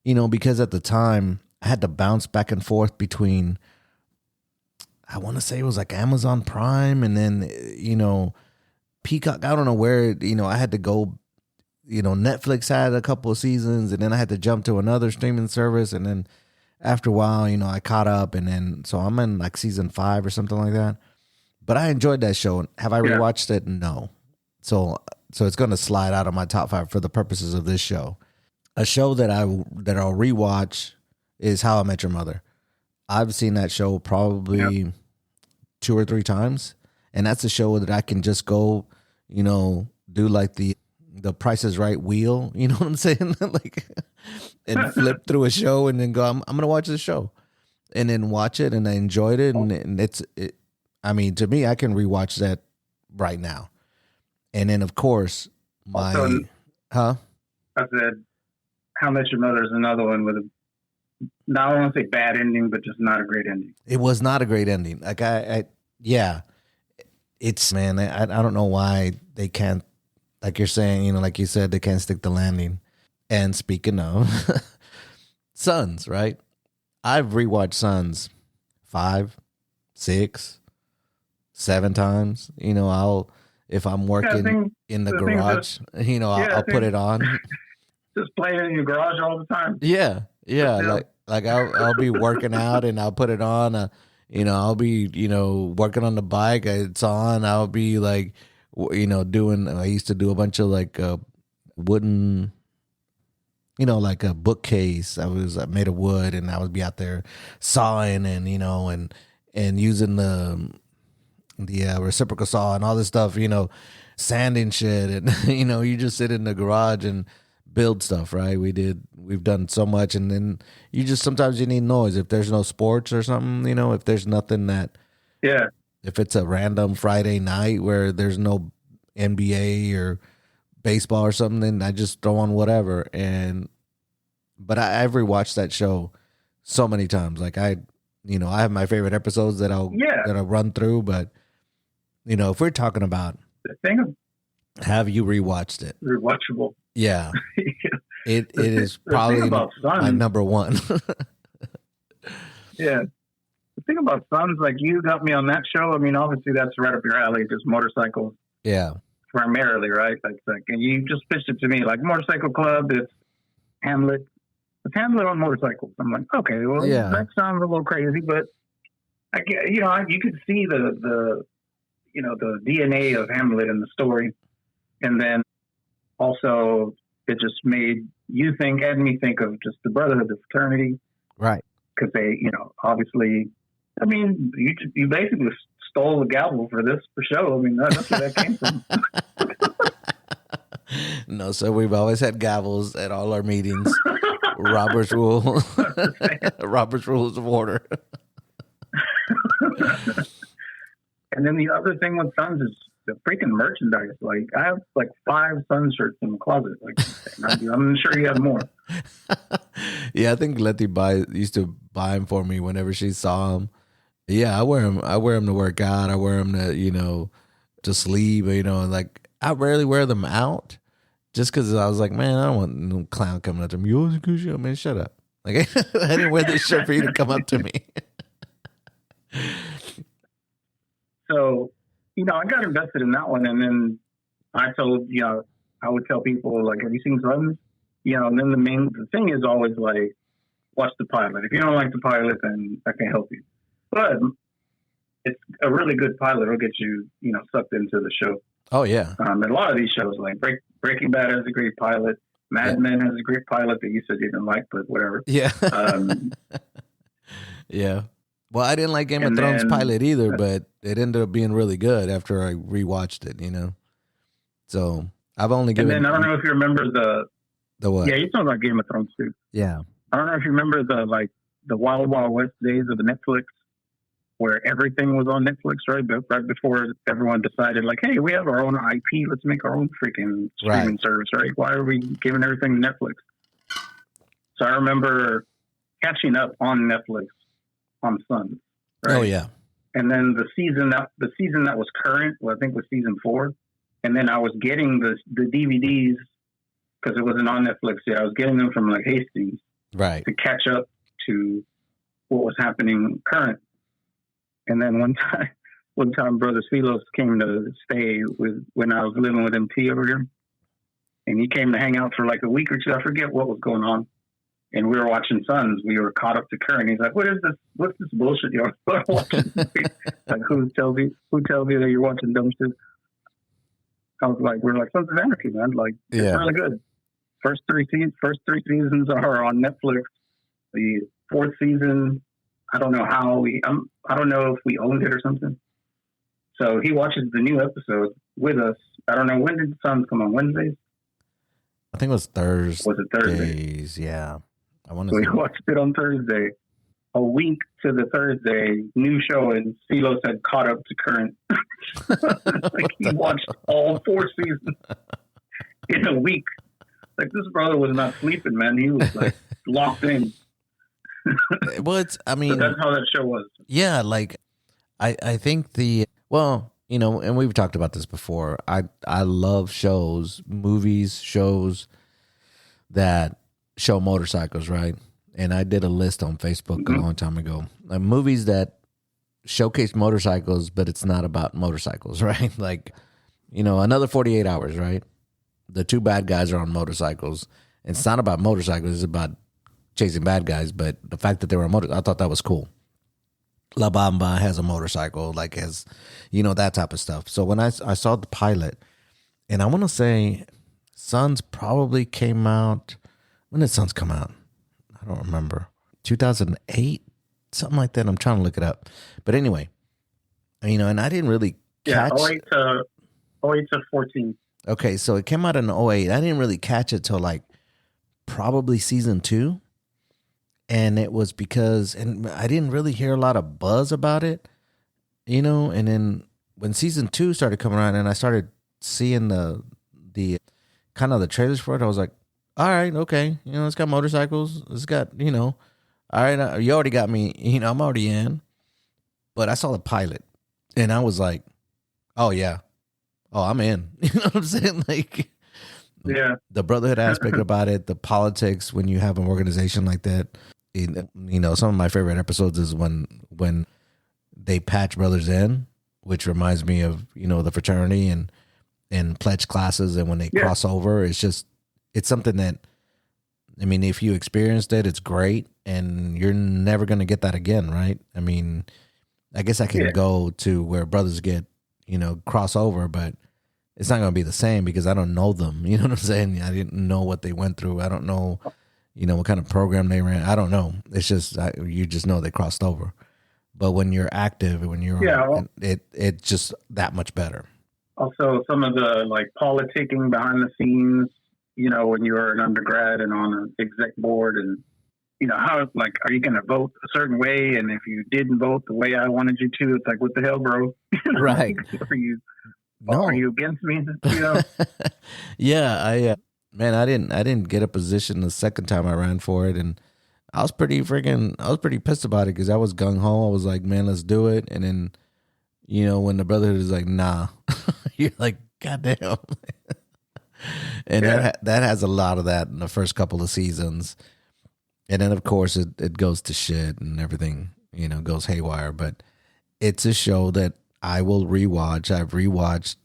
you know, because at the time I had to bounce back and forth between, I want to say it was like Amazon Prime and then, you know, Peacock. I don't know where, you know, I had to go, you know, Netflix had a couple of seasons and then I had to jump to another streaming service. And then after a while, you know, I caught up and then, so I'm in like season 5 or something like that. But I enjoyed that show. Have I rewatched it? No. So it's going to slide out of my top 5 for the purposes of this show. A show that I'll rewatch is How I Met Your Mother. I've seen that show probably 2 or 3 times. And that's a show that I can just go, you know, do like the Price is Right wheel, you know what I'm saying? Like, and flip through a show and then go, I'm going to watch this show. And then watch it and I enjoyed it. And I mean, to me, I can rewatch that right now. And then, of course, I said, How I Met Your Mother is another one with not I want to say bad ending, but just not a great ending. It was not a great ending. Like it's, man, I don't know why they can't, like you're saying, you know, like you said, they can't stick the landing. And speaking of Sons, right? I've rewatched Sons 5, 6, 7 times. You know, if I'm working in the garage, you know, I'll put it on. Just play it in your garage all the time. Yeah. Like I'll be working out and I'll put it on. I'll be, working on the bike. It's on. I'll be like, doing. I used to do a bunch of like wooden, like a bookcase. I made of wood, and I would be out there sawing and using the reciprocal saw and all this stuff. Sanding shit, and you just sit in the garage and build stuff, right? We've done so much, and then sometimes you need noise. If there's no sports or something, if there's nothing that, Yeah. if it's a random Friday night where there's no NBA or baseball or something, then I just throw on whatever. But I've rewatched that show so many times. Like I have my favorite episodes that I'll run through, but if we're talking about The thing of have you rewatched it? rewatchable. Yeah. It is The probably thing about my Sons, number one. yeah. The thing about Sons, like you got me on that show. I mean, obviously that's right up your alley, just motorcycles Yeah. primarily, right? Like, and you just pitched it to me, like Motorcycle Club. It's Hamlet. It's Hamlet on motorcycles. I'm like, okay, well, Yeah. that sounds a little crazy, but I get, you could see the DNA of Hamlet in the story, and then also it just made me think of just the brotherhood, the fraternity, Right. because they, obviously, I mean, you basically stole the gavel for show. I mean, that's where that came from. No, so we've always had gavels at all our meetings. Robert's rule. Robert's rules of order. And then the other thing with Sons is the freaking merchandise. Like, I have like 5 Sun shirts in the closet. Like, I'm sure you have more. Yeah, I think Letty used to buy them for me whenever she saw them. Yeah, I wear them. I wear them to work out. I wear them to sleep. Like I rarely wear them out, just because I was like, man, I don't want no clown coming up to me. You good shit, man. Shut up. Like I didn't wear this shirt for you to come up to me. So, I got invested in that one. And then I told, I would tell people, like, have you seen Sons? And then the thing is always like, watch the pilot. If you don't like the pilot, then I can't help you. But it's a really good pilot. It'll get you, sucked into the show. Oh yeah. And a lot of these shows, like Breaking Bad has a great pilot. Mad Men has a great pilot that you said you didn't like, but whatever. Yeah. Yeah. Well, I didn't like Game of Thrones pilot either, but it ended up being really good after I rewatched it, So I've only given. And then I don't know if you remember the what? Yeah, you talking about Game of Thrones too. Yeah. I don't know if you remember the Wild Wild West days of the Netflix, where everything was on Netflix, right? But right before everyone decided, like, hey, we have our own IP, let's make our own freaking streaming service, right? Why are we giving everything to Netflix? So I remember catching up on Netflix on Sons. Right? Oh yeah. And then the season that was current, I think was season 4. And then I was getting the DVDs because it wasn't on Netflix yet. I was getting them from like Hastings, right, to catch up to what was happening current. And then one time, Brother Silos came to stay when I was living with MT over here, and he came to hang out for like a week or two. I forget what was going on. And we were watching Sons. We were caught up to current. He's like, "What is this? What's this bullshit you're watching?" Like, who tells you that you're watching dumb shit? I was like, "We're like Sons of Anarchy, man. Like, it's really good." First three seasons are on Netflix. The 4th season, I don't know I don't know if we owned it or something. So he watches the new episode with us. I don't know, when did Sons come on? Wednesdays? I think it was Thursdays. Was it Thursday? Yeah. We watched it on Thursday. A week to the Thursday, new show, and Silos had caught up to current. Like, he watched all 4 seasons in a week. Like, this brother was not sleeping, man. He was like locked in. Well, so that's how that show was. Yeah, like I think and we've talked about this before. I love shows that show motorcycles, right? And I did a list on Facebook a long time ago. Movies that showcase motorcycles, but it's not about motorcycles, right? Like, Another 48 Hours, right? The 2 bad guys are on motorcycles. It's not about motorcycles. It's about chasing bad guys. But the fact that they were on I thought that was cool. La Bamba has a motorcycle, like has, that type of stuff. So when I saw the pilot, and I want to say Sons probably came out, when did Sons come out? I don't remember. 2008, something like that. I'm trying to look it up. But anyway, and I didn't really catch. Yeah, 08 to 14. Okay, so it came out in 08. I didn't really catch it till like probably season 2. And it was because, and I didn't really hear a lot of buzz about it, and then when season 2 started coming around and I started seeing the kind of the trailers for it, I was like, all right, okay, it's got motorcycles, it's got, all right, you already got me, I'm already in. But I saw the pilot and I was like, oh yeah, oh, I'm in. You know what I'm saying? Like, yeah, the brotherhood aspect about it, the politics when you have an organization like that. Some of my favorite episodes is when they patch brothers in, which reminds me of, the fraternity and pledge classes. And when they cross over, it's something that, I mean, if you experienced it, it's great. And you're never going to get that again, right? I mean, I guess I can go to where brothers get, cross over, but it's not going to be the same because I don't know them. You know what I'm saying? I didn't know what they went through. I don't know, what kind of program they ran. I don't know. It's just, you just know they crossed over. But when you're active, when you're it's just that much better. Also, some of the like politicking behind the scenes, when you're an undergrad and on an exec board, and how, like, are you going to vote a certain way? And if you didn't vote the way I wanted you to, it's like, what the hell, bro? Right. Are you against me? Yeah, I didn't get a position the second time I ran for it, and I was pretty pissed about it because I was gung ho. I was like, man, let's do it. And then, when the brotherhood is like, nah, you're like, goddamn. And that has a lot of that in the first couple of seasons. And then, of course, it goes to shit and everything, goes haywire. But it's a show that I will rewatch. I've rewatched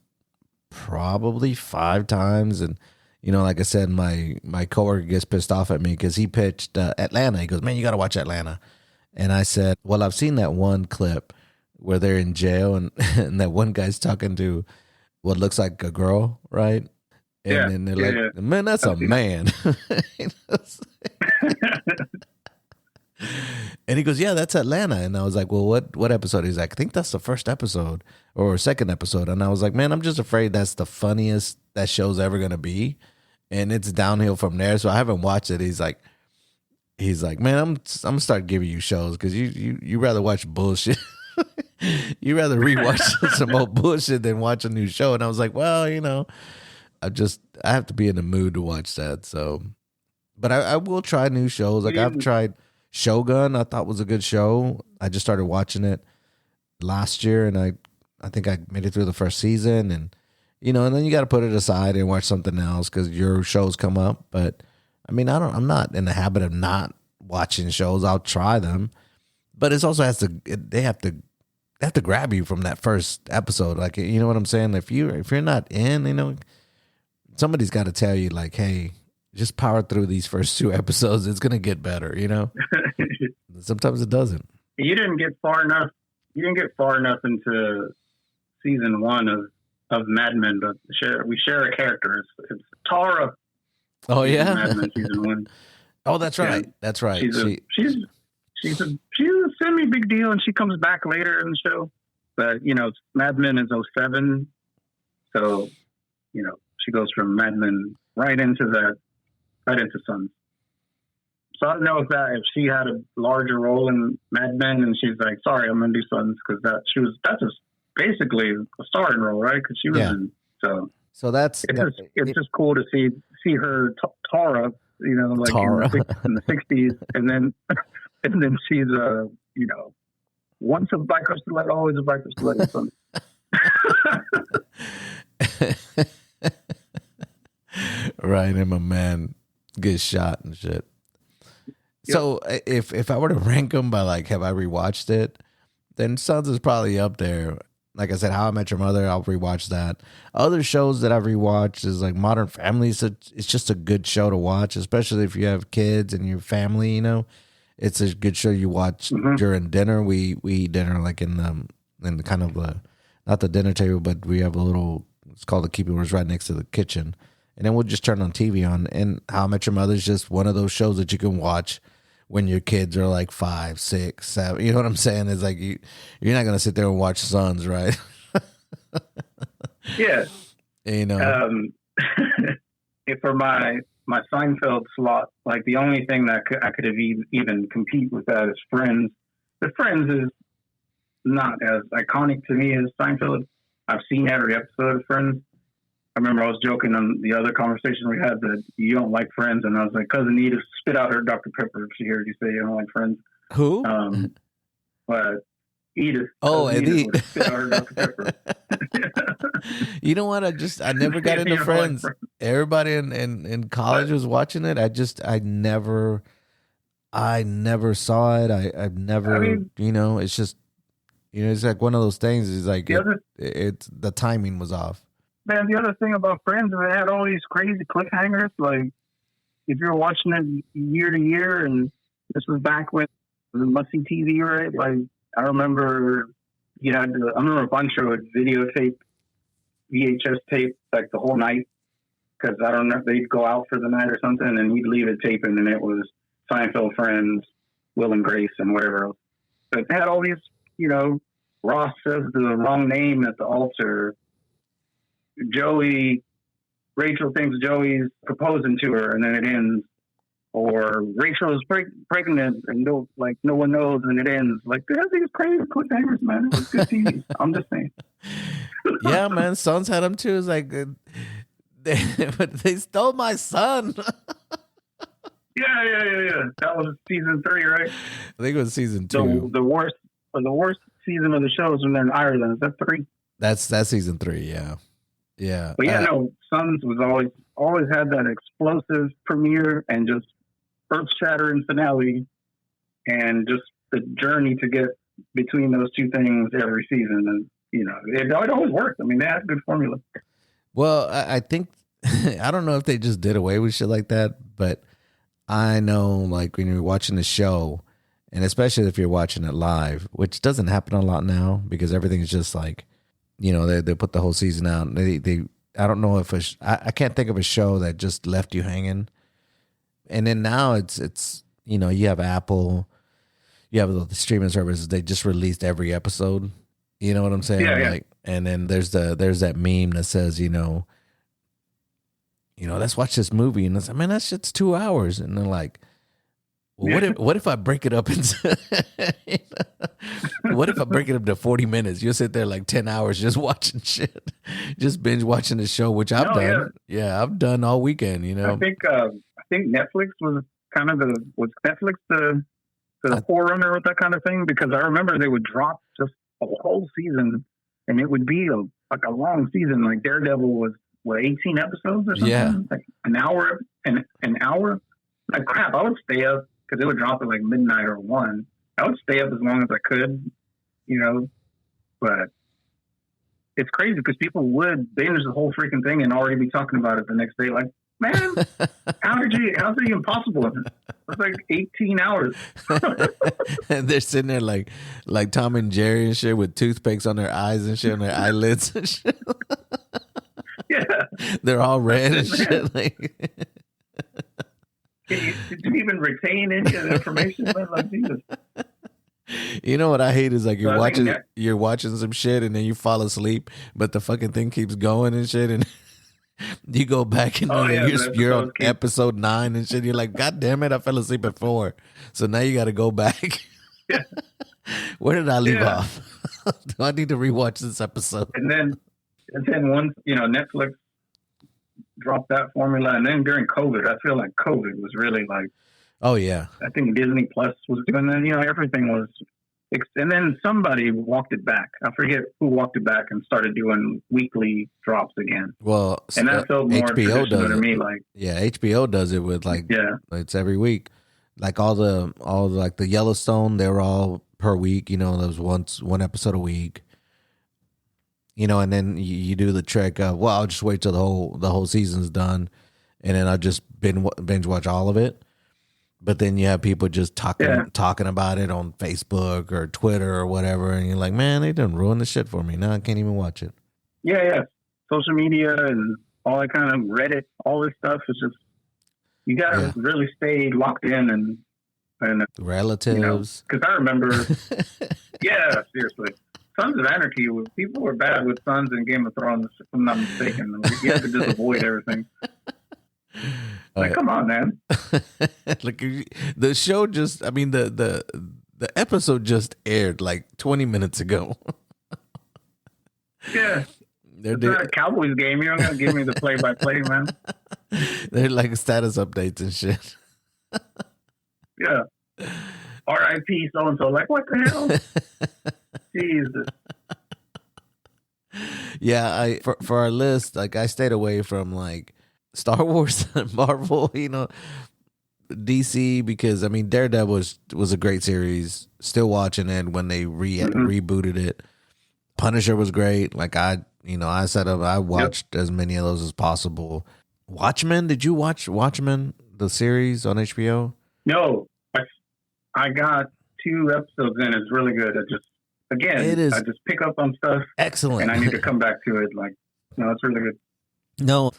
probably 5 times. And, like I said, my coworker gets pissed off at me because he pitched Atlanta. He goes, man, you got to watch Atlanta. And I said, well, I've seen that one clip where they're in jail and, and that one guy's talking to what looks like a girl, right? And then they're like, man, that's a man. And he goes, yeah, that's Atlanta. And I was like, well, what episode? He's like, I think that's the first episode or second episode. And I was like, man, I'm just afraid that's the funniest that show's ever going to be. And it's downhill from there. So I haven't watched it. He's like, man, I'm going to start giving you shows because you rather watch bullshit. You rather rewatch some old bullshit than watch a new show. And I was like, well, I have to be in the mood to watch that. So, but I will try new shows. Like I've tried Shogun. I thought was a good show. I just started watching it last year, and I think I made it through the first season, and and then you got to put it aside and watch something else because your shows come up. But I mean, I'm not in the habit of not watching shows. I'll try them, but it also they have to grab you from that first episode. Like, you know what I'm saying? If you're not in, somebody's got to tell you, like, hey, just power through these first 2 episodes. It's going to get better, Sometimes it doesn't. You didn't get far enough. You didn't get far enough into season 1 of Mad Men, but we share a character. It's Tara. Oh yeah, Mad Men season 1. Oh, that's right. Yeah. That's right. She's a semi big deal, and she comes back later in the show. But Mad Men is 07, so she goes from Mad Men right into Sons. So I don't know if she had a larger role in Mad Men, and she's like, sorry, I'm gonna do Sons because that's just basically a starring role, right? Because she was in. So that's it's just cool to see her Tara, like Tara. in the 60s, and then she's once a biker stiletto, always a biker stiletto. Right, and my man gets shot and shit. Yep. So if I were to rank them by like, have I rewatched it? Then Sons is probably up there. Like I said, How I Met Your Mother, I'll rewatch that. Other shows that I've rewatched is like Modern Family. So it's just a good show to watch, especially if you have kids and your family, it's a good show you watch during dinner. We eat dinner like in the kind of not the dinner table, but we have a little. It's called the keeping rooms right next to the kitchen, and then we'll just turn on TV on. And How I Met Your Mother is just one of those shows that you can watch when your kids are like 5, 6, 7. You know what I'm saying? It's like you're not gonna sit there and watch Sons, right? Yeah. You know. For my Seinfeld slot, like the only thing that I could have even compete with that is Friends. The Friends is not as iconic to me as Seinfeld. I've seen every episode of Friends. I remember I was joking on the other conversation we had that you don't like Friends, and I was like, Cousin Edith spit out her Dr. Pepper if she heard you say you don't like Friends. Who? But Edith. Oh, Edith would spit out her Dr. Pepper. You know what? I never got into Friends. Everybody in college was watching it. I never saw it. I've never, it's just, it's like one of those things. It's like the timing was off. Man, the other thing about Friends is they had all these crazy cliffhangers. Like, if you're watching it year to year, and this was back when the must-see TV, right? Like, I remember a bunch of videotape, VHS tape, like the whole night, because I don't know if they'd go out for the night or something, and he'd leave it taping, and it was Seinfeld, Friends, Will and Grace, and whatever else. But they had all these, Ross says the wrong name at the altar. Rachel thinks Joey's proposing to her, and then it ends. Or Rachel is pregnant, and no one knows, and it ends. Like, there's these crazy cliffhangers, man. It was good TV. I'm just saying. Yeah, man. Sons had them too. It's like, they stole my son. Yeah. That was season 3, right? I think it was season 2. The worst season of the show is when they're in Ireland. Is that 3? That's season 3. Yeah. Yeah. But Sons was always had that explosive premiere and just earth-shattering finale, and just the journey to get between those two things every season. And, it always worked. I mean, they had a good formula. Well, I think, I don't know if they just did away with shit like that, but I know, like, when you're watching the show, and especially if you're watching it live, which doesn't happen a lot now because everything's just like, they put the whole season out. I don't know if I can't think of a show that just left you hanging. And then now it's you have Apple, you have the streaming services. They just released every episode. You know what I'm saying? Yeah. Like, and then there's that meme that says, let's watch this movie, and it's like, man, that shit's 2 hours, and they're like, well, what if I break it up into what if I break it up to 40 minutes? You'll sit there like 10 hours just watching shit, just binge watching the show, which I've done. Yeah, I've done all weekend. I think Netflix was kind of the forerunner with that kind of thing, because I remember they would drop just a whole season, and it would be a long season. Like Daredevil was 18 episodes or something? Yeah, like an hour. Like crap, I would stay up because it would drop at like midnight or 1. I would stay up as long as I could, but it's crazy because people would binge the whole freaking thing and already be talking about it the next day. Like, man, how's it even possible? It's like 18 hours. And they're sitting there like Tom and Jerry and shit with toothpicks on their eyes and shit, on their eyelids and shit. Yeah. They're all red and shit. Like, did you even retain any of the information? Like, Jesus. You know what I hate is like you're watching some shit and then you fall asleep, but the fucking thing keeps going and shit, and you go back and you're on episode 9 and shit. You're like, God damn it, I fell asleep at 4, so now you got to go back. Yeah. Where did I leave off? Do I need to rewatch this episode? And then once Netflix dropped that formula, and then during COVID, I feel like COVID was really like, oh yeah, I think Disney Plus was doing that. Everything was, and then somebody walked it back. I forget who walked it back and started doing weekly drops again. Well, and that felt more HBO does to it. Me. Like, yeah, HBO does it with it's every week. Like all the like the Yellowstone, they were all per week. There was one episode a week. And then you do the trick of, well, I'll just wait till the whole season's done, and then I'll just binge watch all of it. But then you have people just talking about it on Facebook or Twitter or whatever, and you're like, man, they done ruined the shit for me. Now I can't even watch it. Yeah. Social media and all that kind of Reddit, all this stuff is just, you gotta really stay locked in and relatives. Because I remember, seriously, Sons of Anarchy. People were bad with Sons and Game of Thrones, if I'm not mistaken. You had to just avoid everything. Like, come on, man. Like the show just, I mean, the episode just aired like 20 minutes ago. Yeah. It's not a Cowboys game. You're not going to give me the play-by-play, man. They're like status updates and shit. Yeah. R.I.P. so-and-so. Like, what the hell? Jesus. Yeah, for our list, like I stayed away from like Star Wars and Marvel, DC, because I mean Daredevil was a great series. Still watching it when they rebooted it. Punisher was great. Like I watched as many of those as possible. Watchmen, did you watch Watchmen, the series on HBO? No, I got 2 episodes in. It's really good. I just pick up on stuff. Excellent. And I need to come back to it. Like, no, it's really good. No,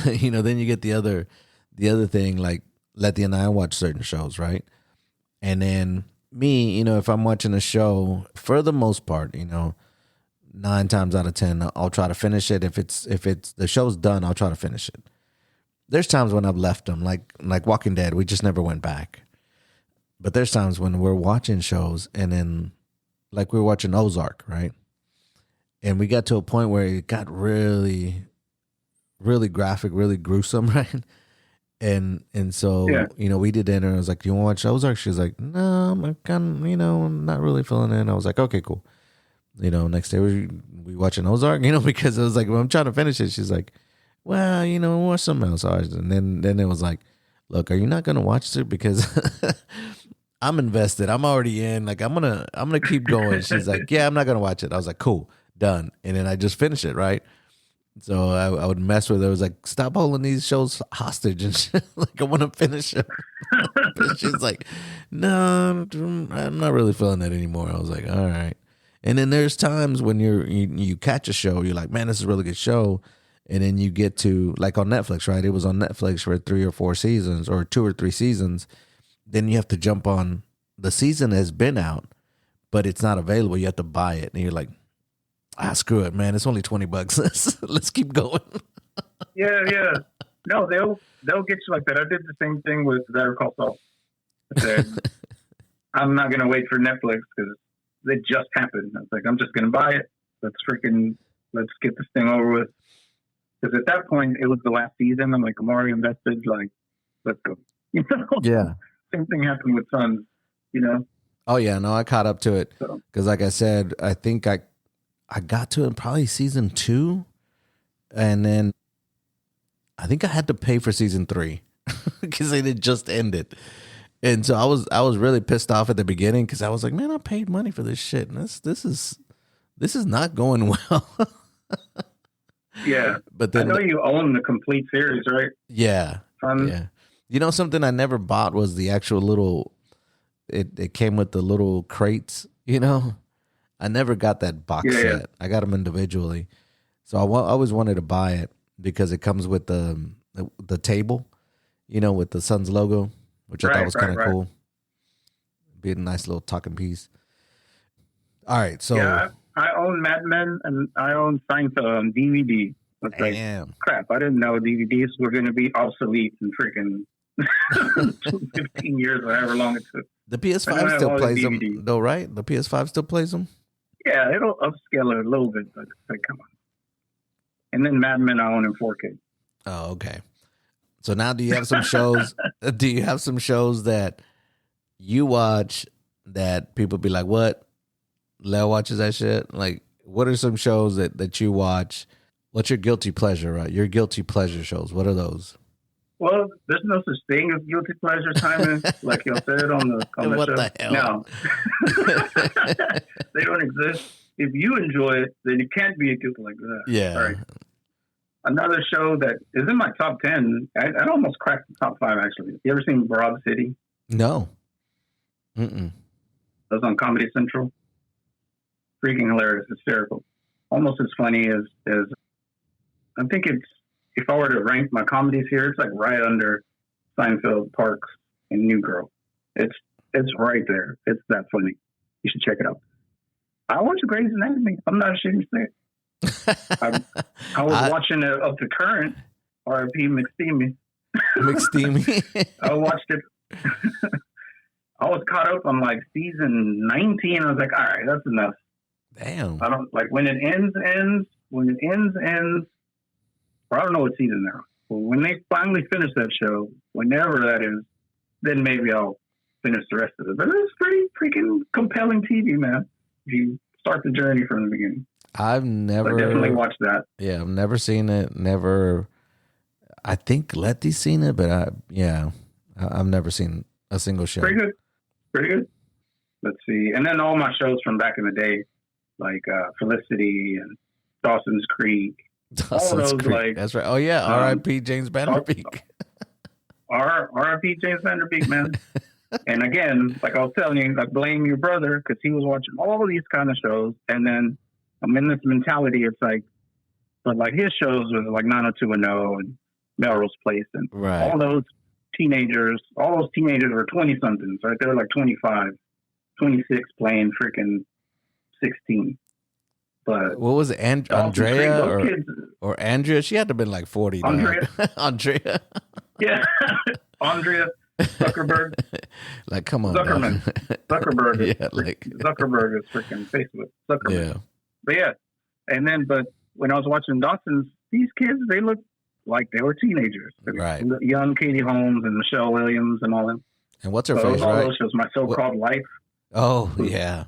then you get the other thing, like Letty and I watch certain shows, right? And then me, if I'm watching a show, for the most part, 9 times out of 10, I'll try to finish it. If it's the show's done, I'll try to finish it. There's times when I've left them, like Walking Dead, we just never went back. But there's times when we're watching shows, and then like we were watching Ozark, right? And we got to a point where it got really, really graphic, really gruesome, right? And so, we did dinner. I was like, "Do you want to watch Ozark?" She was like, "No, I'm kind of, I'm not really feeling it." And I was like, "Okay, cool." Next day we watching Ozark, because it was like, well, I'm trying to finish it. She's like, "Well, watch something else." And then it was like, "Look, are you not gonna watch it? Because I'm invested. I'm already in. Like, I'm gonna keep going." She's like, "Yeah, I'm not gonna watch it." I was like, "Cool, done." And then I just finished it, right? So I would mess with her. I was like, "Stop holding these shows hostage and shit." Like, I want to finish it. She's like, "No, I'm not really feeling that anymore." I was like, "All right." And then there's times when you catch a show, you're like, "Man, this is a really good show," and then you get to, like, on Netflix, right? It was on Netflix for 3 or 4 seasons, or 2 or 3 seasons. Then you have to jump on, the season has been out, but it's not available. You have to buy it, and you're like, screw it, man. It's only $20. Let's keep going. Yeah. No, they'll get you like that. I did the same thing with Better Call Saul. I said, I'm not going to wait for Netflix because it just happened. I was like, I'm just going to buy it. Let's get this thing over with. Because at that point, it was the last season. I'm like, I'm already invested. Like, let's go. Yeah. Same thing happened with Sons, Oh, yeah. No, I caught up to it. Because like I said, I think I got to it probably season 2. And then I think I had to pay for season 3 because it had just ended. And so I was really pissed off at the beginning because I was like, man, I paid money for this shit. And this is not going well. Yeah. But then, I know you own the complete series, right? Yeah. Yeah. Something I never bought was the actual little, it came with the little crates, I never got that box set. I got them individually. So I always wanted to buy it because it comes with the table, with the Suns logo, which I thought was kind of cool. Be a nice little talking piece. All right, so yeah, I own Mad Men and I own Seinfeld on DVD. It's like, crap, I didn't know DVDs were going to be obsolete in freaking 15 years or however long it took. The PS5 still plays them, though, right? The PS5 still plays them? Yeah, it'll upscale it a little bit, but like, come on. And then Mad Men I own in 4K. Oh, okay. So now do you have some shows? Do you have some shows that you watch that people be like, what? Leo watches that shit? Like, what are some shows that you watch? What's your guilty pleasure, right? Your guilty pleasure shows. What are those? Well, there's no such thing as guilty pleasure, Simon. Like you said on the what show. The hell? No. They don't exist. If you enjoy it, then it can't be a guilty like that. Yeah. Right. Another show that is in my top 10, I'd almost cracked the top 5, actually. You ever seen Broad City? No. Mm-mm. That was on Comedy Central. Freaking hilarious, hysterical. Almost as funny as I think it's, if I were to rank my comedies here, it's like right under Seinfeld, Parks, and New Girl. It's right there. It's that funny. You should check it out. I watch Grey's Anatomy. I'm not ashamed to say it. I was watching it up to current. R.I.P. McSteamy. McSteamy. I watched it. I was caught up on like season 19. I was like, all right, that's enough. Damn. I don't like when it ends. When it ends. Or I don't know what season they're on. But when they finally finish that show, whenever that is, then maybe I'll finish the rest of it. But it's pretty freaking compelling TV, man. If you start the journey from the beginning. I've never. So definitely watch that. Yeah, I've never seen it. Never. I think Letty's seen it, but I've never seen a single show. Pretty good. Let's see. And then all my shows from back in the day, like Felicity and Dawson's Creek. All those Creek. Like that's right. Oh yeah, R.I.P. James Vanderbeek. R.I.P. James Vanderbeek, man. And again, like I was telling you, I blame your brother because he was watching all of these kind of shows, and then I'm in this mentality. It's like, but like his shows was like 90210 and Melrose Place, and all those teenagers were 20 somethings, right? They were like 25, 26 playing freaking 16. But what was it, Andrea or Andrea? She had to have been like 40. Andrea. Andrea. Yeah, Andrea Zuckerberg. Like, come on, Zuckerman. Zuckerberg. Yeah, like Zuckerberg is freaking Facebook. Zuckerman. Yeah. But yeah, and then when I was watching Dawson's, these kids, they looked like they were teenagers. Right. Young Katie Holmes and Michelle Williams and all them. And what's her face, all right? those shows, My So-Called Life. Oh, yeah.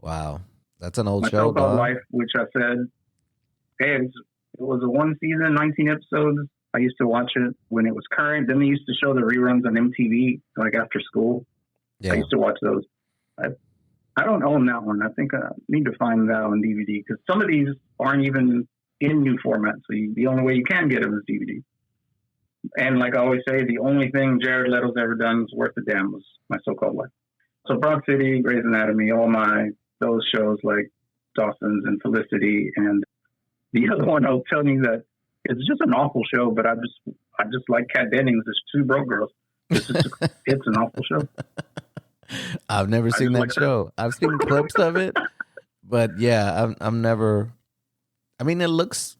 Wow. That's an old show, My So-Called Life, which I said, hey, it was a one season, 19 episodes. I used to watch it when it was current. Then they used to show the reruns on MTV, like after school. Yeah. I used to watch those. I don't own that one. I think I need to find that on DVD because some of these aren't even in new format. So the only way you can get them is DVD. And like I always say, the only thing Jared Leto's ever done was worth a damn was My So-Called Life. So Broad City, Grey's Anatomy, those shows like Dawson's and Felicity, and the other one I was telling you that it's just an awful show, but I just like Kat Dennings. It's two broke girls. It's an awful show. I've never seen that show. I've seen clips of it, but yeah, I'm never. I mean, it looks.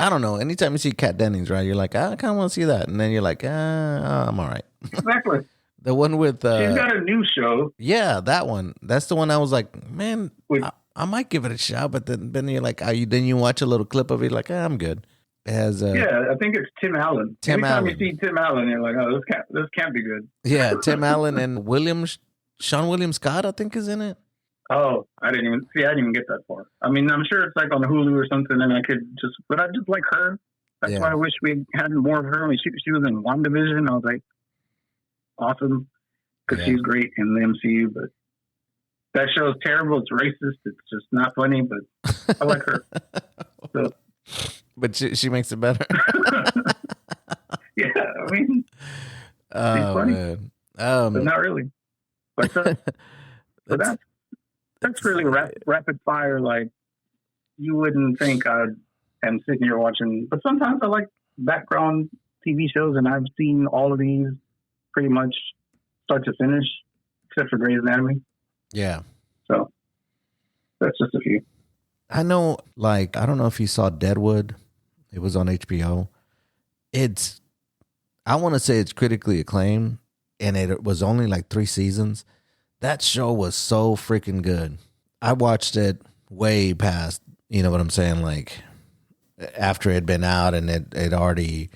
I don't know. Anytime you see Kat Dennings, right? You're like, I kind of want to see that, and then you're like, I'm all right. Exactly. The one with she's got a new show. Yeah, that one. That's the one I was like, man, I might give it a shot, but then you're like, then you watch a little clip of it, like, I'm good. It has I think it's Tim Allen. Anytime you see Tim Allen, you're like, oh, this can't be good. Yeah, Tim Allen and Sean William Scott, I think, is in it. Oh, I didn't even get that far. I mean, I'm sure it's like on Hulu or something, and I just like her. That's why I wish we had more of her. I mean, she was in WandaVision. I was like, awesome, because she's great in the MCU, but that show is terrible. It's racist. It's just not funny, but I like her. So. But she makes it better. Yeah, I mean, she's funny, man. but not really. But that's really rapid fire. Like, you wouldn't think I am sitting here watching, but sometimes I like background TV shows, and I've seen all of these pretty much start to finish, except for Grey's Anatomy. Yeah. So that's just a few. I know, like, I don't know if you saw Deadwood. It was on HBO. I want to say it's critically acclaimed, and it was only like 3 seasons. That show was so freaking good. I watched it way past, you know what I'm saying, like after it had been out and it already,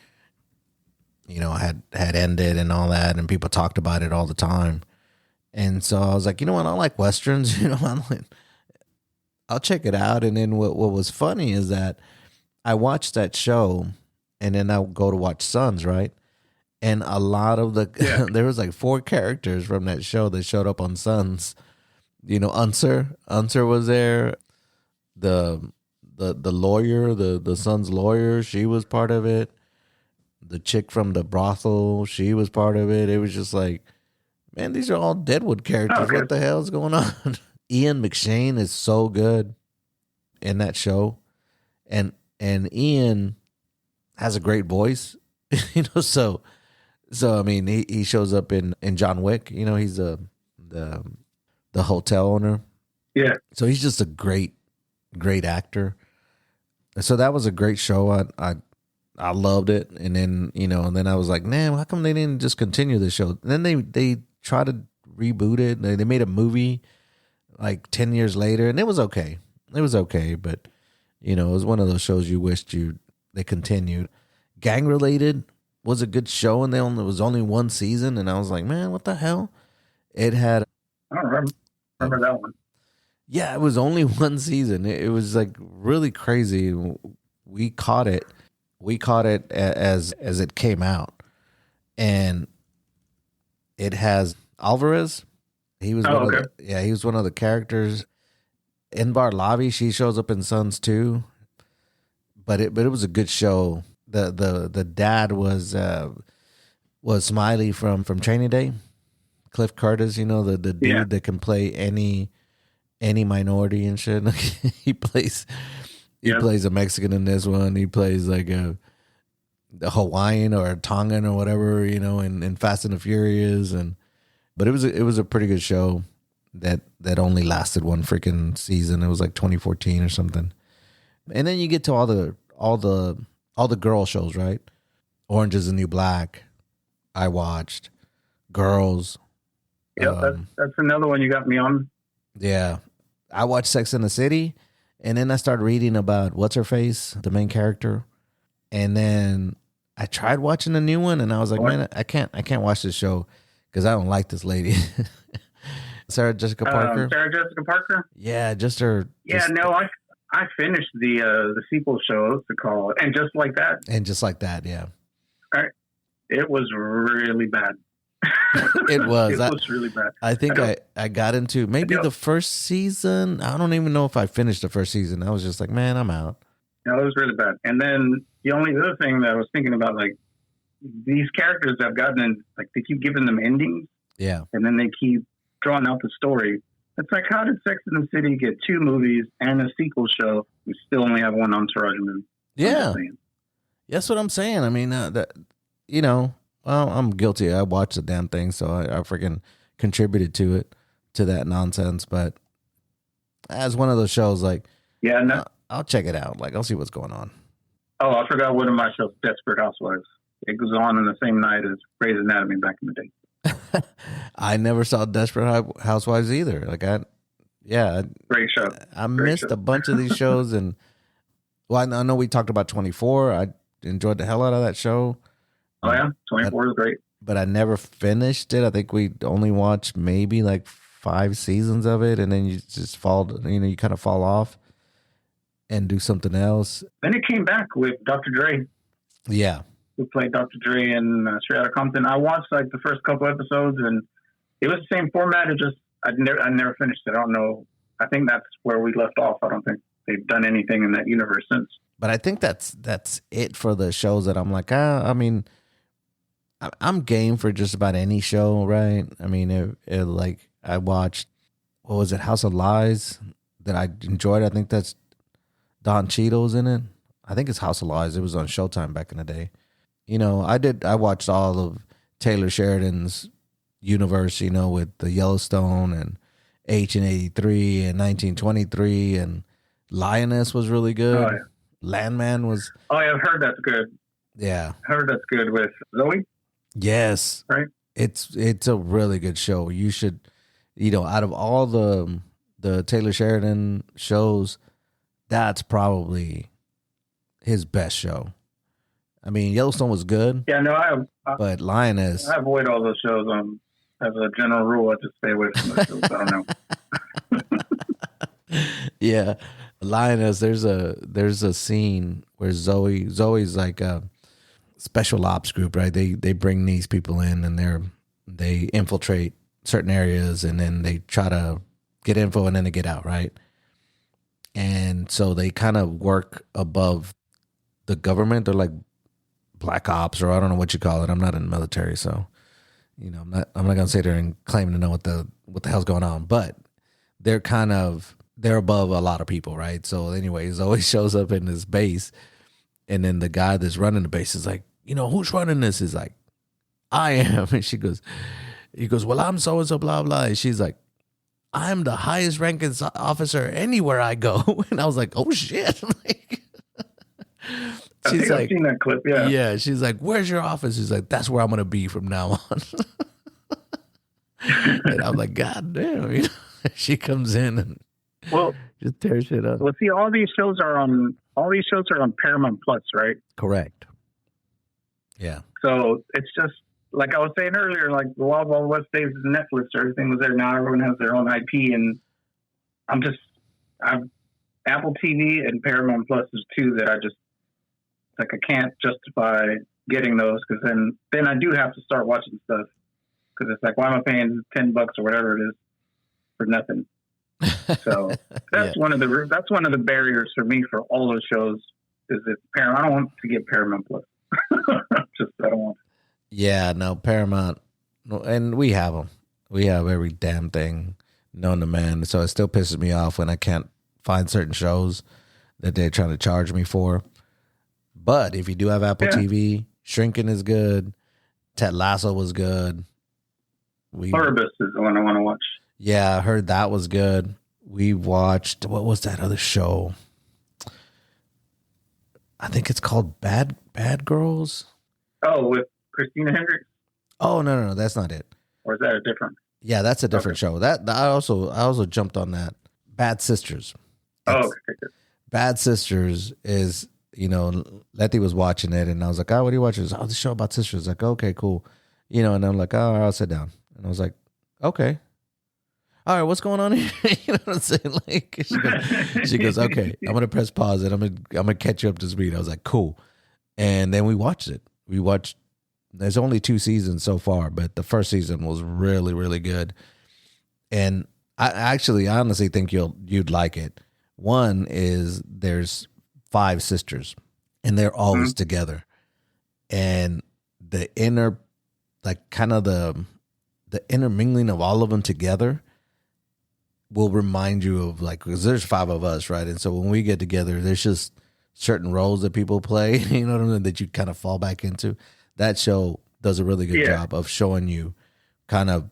you know, had ended and all that, and people talked about it all the time. And so I was like, you know what, I like Westerns, you know, I'm like, I'll check it out. And then what was funny is that I watched that show and then I'll go to watch Sons, right? And a lot of there was like 4 characters from that show that showed up on Sons. You know, Unser was there. The lawyer, the son's lawyer, she was part of it. The chick from the brothel, she was part of it. It was just like Man, these are all Deadwood characters. Okay. What the hell is going on? Ian McShane is so good in that show. And Ian has a great voice. So I mean he shows up in John Wick. He's the hotel owner. Yeah. So he's just a great actor. So that was a great show. I loved it. And then I was like, man, how come they didn't just continue the show? And then they tried to reboot it. They made a movie like 10 years later, and it was okay. But it was one of those shows you wished they continued. Gang Related was a good show, and it was only one season, and I was like, man, what the hell? It had I don't remember that one. Yeah, it was only one season. It was like really crazy. We caught it as it came out, and it has Alvarez. He was he was one of the characters. Inbar Lavi, she shows up in Sons too. But it was a good show. The dad was Smiley from Training Day. Cliff Curtis, the dude that can play any minority and shit. He plays a Mexican in this one. He plays like a Hawaiian or a Tongan or whatever, in Fast and the Furious. But it was a pretty good show that only lasted one freaking season. It was like 2014 or something. And then you get to all the girl shows, right? Orange is the New Black. I watched Girls. Yeah, that's another one you got me on. Yeah. I watched Sex and the City, and then I started reading about what's her face, the main character. And then I tried watching the new one, and I was like, man, I can't watch this show because I don't like this lady. Sarah Jessica Parker. Yeah, just her. Yeah, I finished the sequel show, what's it called? And Just Like That. And Just Like That, yeah. It was really bad. It was. It was really bad. I think I got into maybe the first season. I don't even know if I finished the first season. I was just like, man, I'm out. No, it was really bad. And then the only other thing that I was thinking about, like, these characters have gotten, like, they keep giving them endings. Yeah. And then they keep drawing out the story. It's like, how did Sex and the City get 2 movies and a sequel show? We still only have one Entourage movie. Yeah. That's what I'm saying. I mean, well, I'm guilty. I watched the damn thing, so I freaking contributed to that nonsense. But as one of those shows, like, yeah, no. I'll check it out. Like, I'll see what's going on. Oh, I forgot one of my shows, Desperate Housewives. It goes on in the same night as Grey's Anatomy back in the day. I never saw Desperate Housewives either. Like, great show. I missed a bunch of these shows, and well, I know we talked about 24. I enjoyed the hell out of that show. Oh yeah, 24 is great. But I never finished it. I think we only watched maybe like 5 seasons of it, and then you just you kind of fall off and do something else. Then it came back with Dr. Dre. Yeah. Who played Dr. Dre in Straight Outta Compton. I watched like the first couple episodes, and it was the same format. I never finished it. I don't know. I think that's where we left off. I don't think they've done anything in that universe since. But I think that's it for the shows that I'm like, I mean, I'm game for just about any show, right? I mean, like I watched, what was it, House of Lies that I enjoyed. I think that's Don Cheadle's in it. I think it's House of Lies. It was on Showtime back in the day. I watched all of Taylor Sheridan's universe, with the Yellowstone and Agent 83 and 1923, and Lioness was really good. Oh, yeah. Landman was. Oh, yeah, I've heard that's good. Yeah. Heard that's good with Zoe. Yes. Right. It's a really good show. You should, out of all the Taylor Sheridan shows, that's probably his best show. I mean, Yellowstone was good. Yeah, no, but Lioness. I avoid all those shows. As a general rule, I just stay away from those shows. I don't know. Yeah, Lioness. There's a scene where Zoe's like a special ops group, right? They bring these people in, and they infiltrate certain areas, and then they try to get info, and then they get out, right? And so they kind of work above the government. They're like black ops, or I don't know what you call it. I'm not in the military, so I'm not gonna sit there and claim to know what the hell's going on, but they're above a lot of people, right? So anyways, always shows up in this base, and then the guy that's running the base is like, who's running this? Is like, I am. And he goes, well, I'm so and so, blah blah. And she's like, I'm the highest ranking officer anywhere I go. And I was like, oh shit. She's like, I've seen that clip. Yeah. Yeah. She's like, where's your office? She's like, that's where I'm gonna be from now on. And I was like, God damn. She comes in and just tears shit up. Well, see, all these shows are on Paramount Plus, right? Correct. Yeah. So it's just like I was saying earlier, like the Wild Wild West days of Netflix, everything was there. Now everyone has their own IP, and I've Apple TV and Paramount Plus is two that I can't justify getting those, because then I do have to start watching stuff, because it's like, why am I paying $10 or whatever it is for nothing? So that's one of the barriers for me for all those shows is that Paramount. I don't want to get Paramount Plus. I don't want. Yeah, no, Paramount, and we have them. We have every damn thing known to man. So it still pisses me off when I can't find certain shows that they're trying to charge me for. But if you do have Apple TV, Shrinking is good. Ted Lasso was good. Pluribus is the one I want to watch. Yeah, I heard that was good. We watched, what was that other show? I think it's called Bad Girls. Oh, with Christina Hendricks? Oh, no, that's not it. Or is that a different? Yeah, that's a different show. That I also jumped on that. Bad Sisters. Oh, okay. Bad Sisters is, Letty was watching it, and I was like, oh, what are you watching? Oh, the show about sisters. Like, okay, cool. And I'm like, oh, I'll sit down. And I was like, okay. All right, what's going on here? You know what I'm saying? Like, she goes, okay, I'm gonna press pause and I'm gonna catch you up to speed. I was like, cool. And then we watched it. There's only 2 seasons so far, but the first season was really, really good. And I honestly think you'd like it. One is there's 5 sisters, and they're always together. And the inner, like, kind of the intermingling of all of them together will remind you of, like, because there's 5 of us, right? And so when we get together, there's just certain roles that people play, you know what I mean, that you kind of fall back into. That show does a really good job of showing you kind of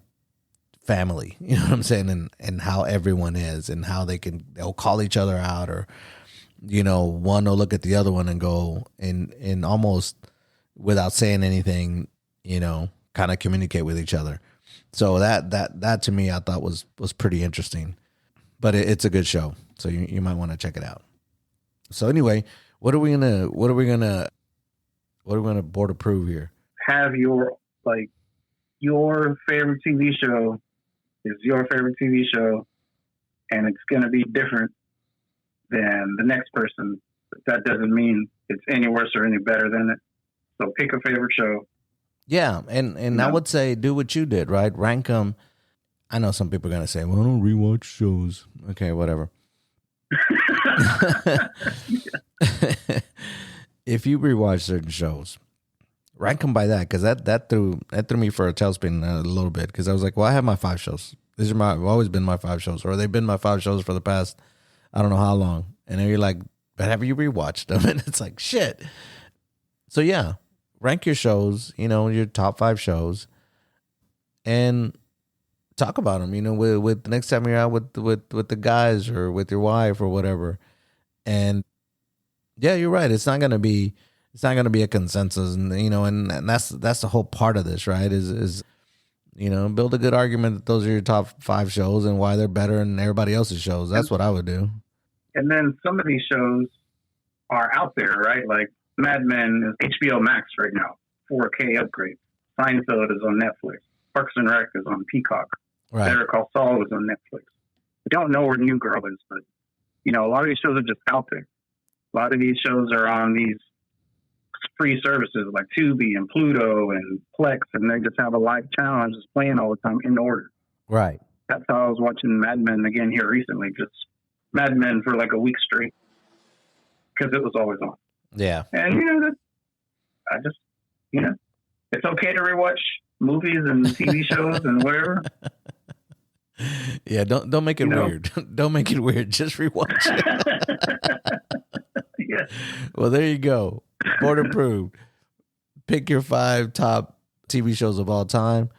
family, you know what I'm saying, and how everyone is, and how they'll call each other out, or one will look at the other one and go and almost without saying anything, kind of communicate with each other. So that to me I thought was pretty interesting, but it's a good show, so you might want to check it out. So anyway, what are we gonna board approve here? Have your favorite TV show is your favorite TV show, and it's gonna be different than the next person. But that doesn't mean it's any worse or any better than it. So pick a favorite show. Yeah, and I would say do what you did, right? Rank them. I know some people are going to say, well, I don't rewatch shows. Okay, whatever. If you rewatch certain shows, rank them by that, because that threw me for a tailspin a little bit, because I was like, well, I have my 5 shows. These are have always been my 5 shows, or they've been my 5 shows for the past, I don't know how long. And then you're like, but have you rewatched them? And it's like, shit. So yeah, rank your shows, your top 5 shows, and talk about them, with the next time you're out with the guys or with your wife or whatever. And yeah, you're right. It's not going to be a consensus, and and that's the whole part of this, right? Is build a good argument that those are your top 5 shows and why they're better than everybody else's shows. That's what I would do. And then some of these shows are out there, right? Like Mad Men is HBO Max right now, 4K upgrade. Seinfeld is on Netflix. Parks and Rec is on Peacock. Right. Better Call Saul is on Netflix. I don't know where New Girl is, but a lot of these shows are just out there. A lot of these shows are on these free services like Tubi and Pluto and Plex, and they just have a live channel and just playing all the time in order. Right. That's how I was watching Mad Men again here recently. Just Mad Men for like a week straight because it was always on. Yeah. And I just it's okay to rewatch movies and TV shows and whatever. Yeah, don't make it weird. Don't make it weird. Just rewatch it. Yeah. Well, there you go. Board approved. Pick your 5 top TV shows of all time.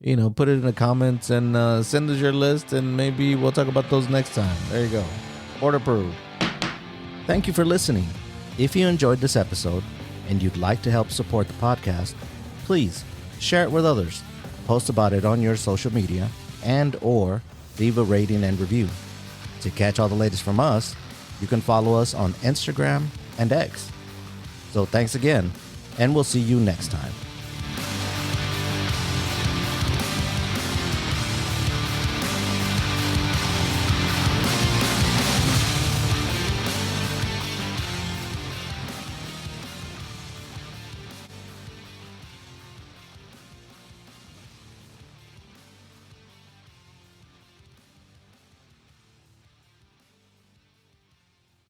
Put it in the comments and send us your list, and maybe we'll talk about those next time. There you go. Board approved. Thank you for listening. If you enjoyed this episode and you'd like to help support the podcast, please share it with others. Post about it on your social media and or leave a rating and review. To catch all the latest from us, you can follow us on Instagram and X. So thanks again, and we'll see you next time.